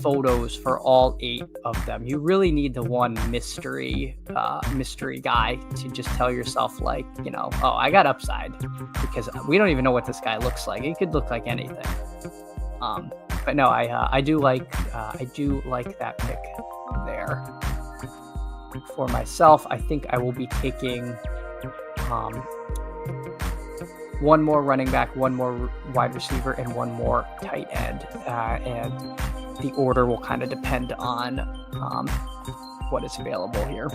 photos for all 8 of them. You really need the one mystery guy to just tell yourself, like, oh, I got upside, because we don't even know what this guy looks like. He could look like anything. But no, I do like that pick there. For myself, I think I will be taking one more running back, one more wide receiver, and one more tight end. And the order will kind of depend on what is available here.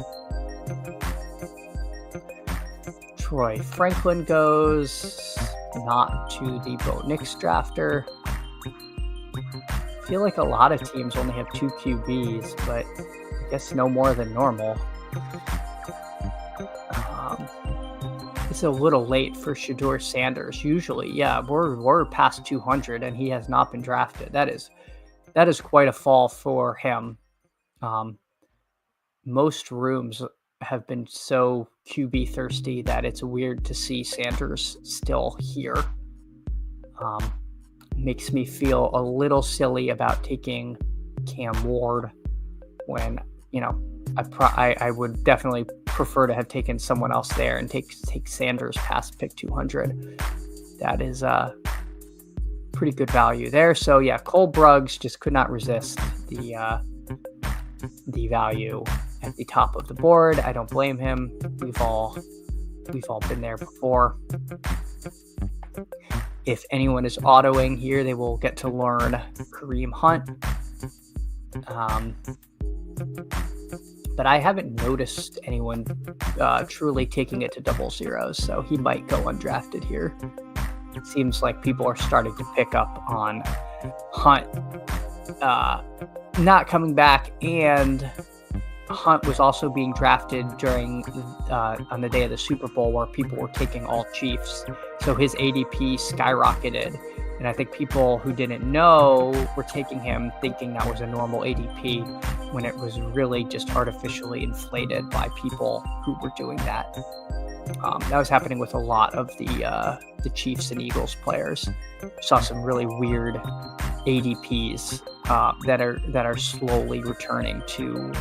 Troy Franklin goes not to the Bo Nix drafter. I feel like a lot of teams only have 2 QBs, but I guess no more than normal. It's a little late for Shedeur Sanders. Usually, we're past 200 and he has not been drafted. That is quite a fall for him. Most rooms have been so QB thirsty that it's weird to see Sanders still here. Makes me feel a little silly about taking Cam Ward when, I would definitely prefer to have taken someone else there and take Sanders past pick 200. That is pretty good value there. So yeah, Cole Bruggs just could not resist the value at the top of the board. I don't blame him. We've all been there before. If anyone is autoing here, they will get to learn Kareem Hunt. But I haven't noticed anyone truly taking it to 0-0, so he might go undrafted here. It seems like people are starting to pick up on Hunt not coming back, and Hunt was also being drafted during on the day of the Super Bowl, where people were taking all Chiefs, so his ADP skyrocketed. And I think people who didn't know were taking him thinking that was a normal ADP, when it was really just artificially inflated by people who were doing that. That was happening with a lot of the Chiefs and Eagles players. Saw some really weird ADPs that are slowly returning to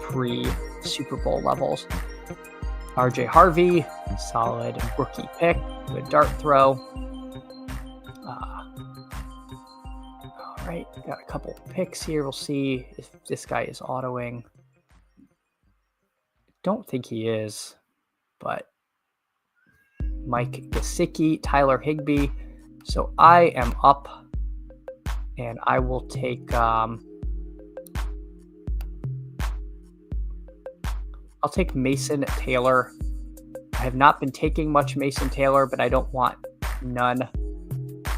pre-Super Bowl levels. RJ Harvey, solid rookie pick, good dart throw. All right, got a couple picks here. We'll see if this guy is autoing. Don't think he is, but Mike Gesicki, Tyler Higbee. So I am up, and I will take I'll take Mason Taylor. I have not been taking much Mason Taylor, but I don't want none.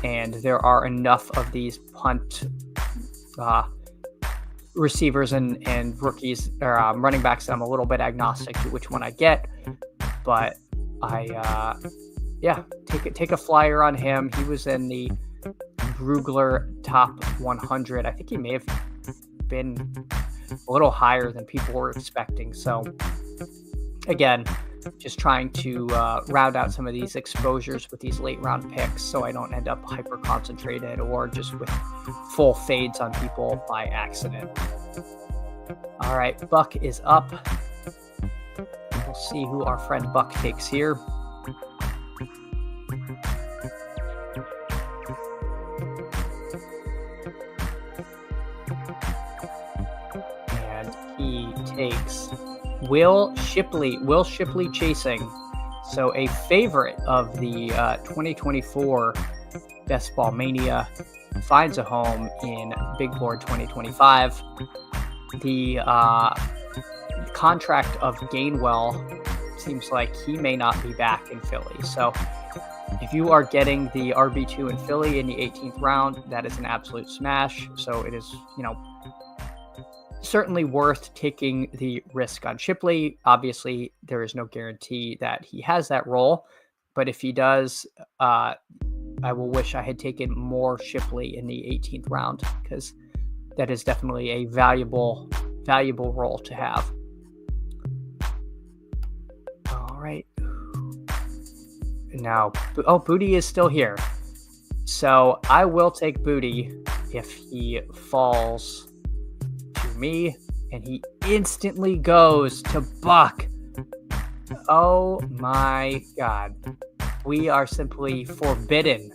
And there are enough of these punt receivers and rookies or running backs that I'm a little bit agnostic to which one I get. But I take a flyer on him. He was in the Brugler top 100. I think he may have been a little higher than people were expecting. So again, just trying to round out some of these exposures with these late round picks so I don't end up hyper concentrated or just with full fades on people by accident. All right, Buck is up. We'll see who our friend Buck takes here. And he takes Will Shipley. Will Shipley chasing. So a favorite of the 2024 Best Ball Mania finds a home in Big Board 2025. The contract of Gainwell seems like he may not be back in Philly. So if you are getting the RB2 in Philly in the 18th round, that is an absolute smash. So it is, certainly worth taking the risk on Shipley. Obviously, there is no guarantee that he has that role, but if he does, I will wish I had taken more Shipley in the 18th round, because that is definitely a valuable role to have. All right. Now, Booty is still here. So I will take Booty if he falls to me, and he instantly goes to Buck. Oh my God. We are simply forbidden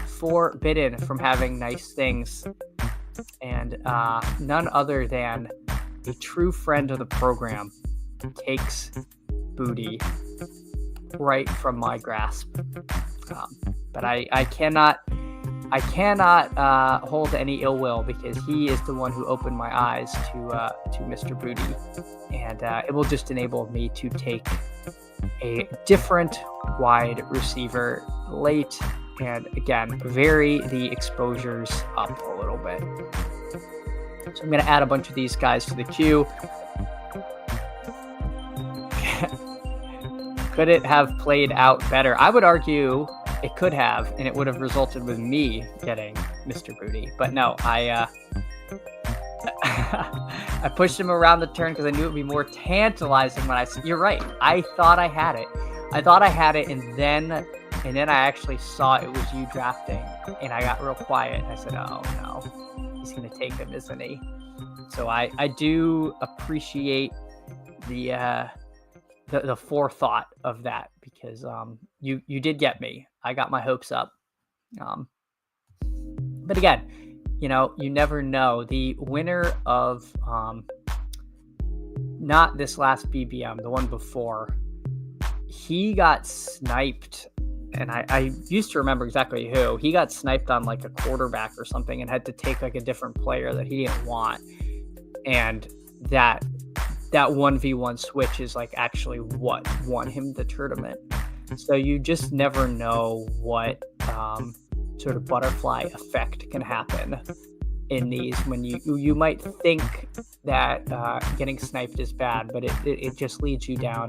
from having nice things. And none other than a true friend of the program takes Booty right from my grasp. But I cannot hold any ill will, because he is the one who opened my eyes to Mr. Booty, and it will just enable me to take a different wide receiver late, and again, vary the exposures up a little bit. So I'm going to add a bunch of these guys to the queue. Could it have played out better? I would argue it could have, and it would have resulted with me getting Mr. Booty. But no, I pushed him around the turn because I knew it would be more tantalizing when you're right. I thought I had it. And then I actually saw it was you drafting, and I got real quiet. I said, oh no, he's going to take him, isn't he? So I do appreciate the forethought of that, because you did get me. I got my hopes up. But again, you never know. The winner of not this last BBM, the one before, he got sniped, and I used to remember exactly who. He got sniped on like a quarterback or something and had to take like a different player that he didn't want. And that 1v1 switch is like actually what won him the tournament. So you just never know what sort of butterfly effect can happen in these, when you might think that getting sniped is bad, but it just leads you down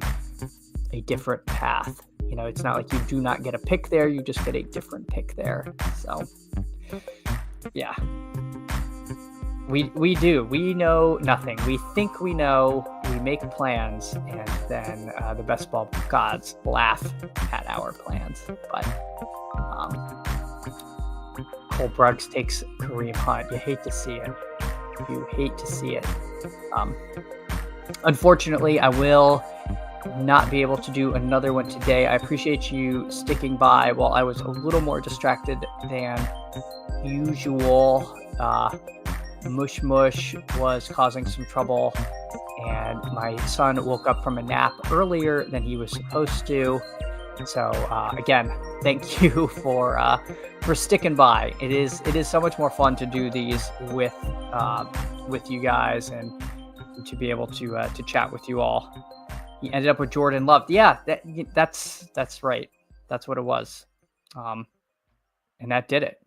a different path. It's not like you do not get a pick there, you just get a different pick there. So yeah. We know nothing. We think we know, we make plans, and then the best ball gods laugh at our plans. But Cole Bruggs takes Kareem Hunt. You hate to see it. Unfortunately, I will not be able to do another one today. I appreciate you sticking by while I was a little more distracted than usual. Mush was causing some trouble, and my son woke up from a nap earlier than he was supposed to. So again, thank you for sticking by. It is so much more fun to do these with you guys, and to be able to chat with you all. He ended up with Jordan Love. Yeah, that's right. That's what it was, and that did it.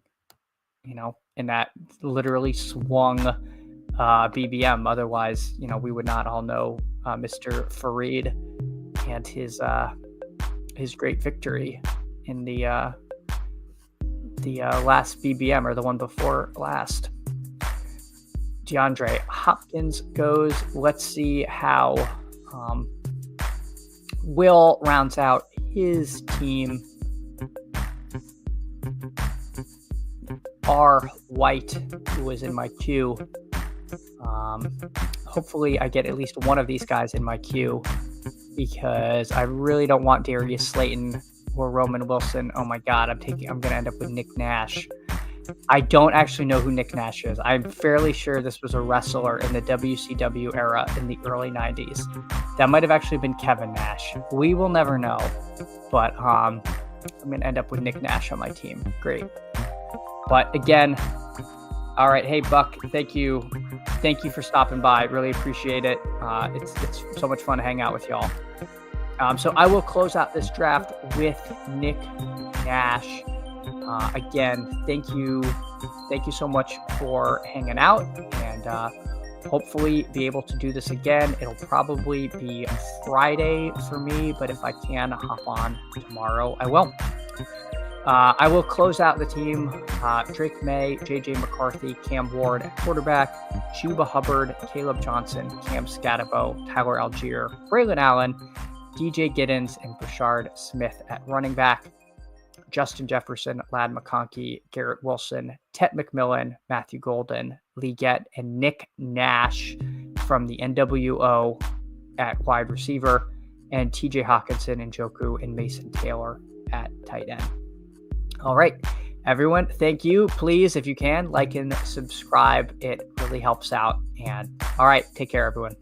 And that literally swung BBM. Otherwise, we would not all know Mr. Fareed and his great victory in the last BBM, or the one before last. DeAndre Hopkins goes. Let's see how Will rounds out his team. R. White, who was in my queue. Hopefully I get at least one of these guys in my queue, because I really don't want Darius Slayton or Roman Wilson. Oh my God, I'm going to end up with Nick Nash. I don't actually know who Nick Nash is. I'm fairly sure this was a wrestler in the WCW era in the early 90s. That might have actually been Kevin Nash. We will never know. But I'm going to end up with Nick Nash on my team. Great. But again, all right. Hey, Buck, thank you. Thank you for stopping by. Really appreciate it. It's so much fun to hang out with y'all. So I will close out this draft with Nick Nash. Again, thank you so much for hanging out, and hopefully be able to do this again. It'll probably be Friday for me, but if I can hop on tomorrow, I will. I will close out the team. Drake May, JJ McCarthy, Cam Ward at quarterback, Chuba Hubbard, Caleb Johnson, Cam Scatabo, Tyler Algier, Braylon Allen, DJ Giddens, and Brashard Smith at running back. Justin Jefferson, Ladd McConkey, Garrett Wilson, Tet McMillan, Matthew Golden, Lee Gett, and Nick Nash from the NWO at wide receiver, and TJ Hawkinson, and Njoku, and Mason Taylor at tight end. All right, everyone, thank you. Please, if you can, like and subscribe. It really helps out. And all right, take care, everyone.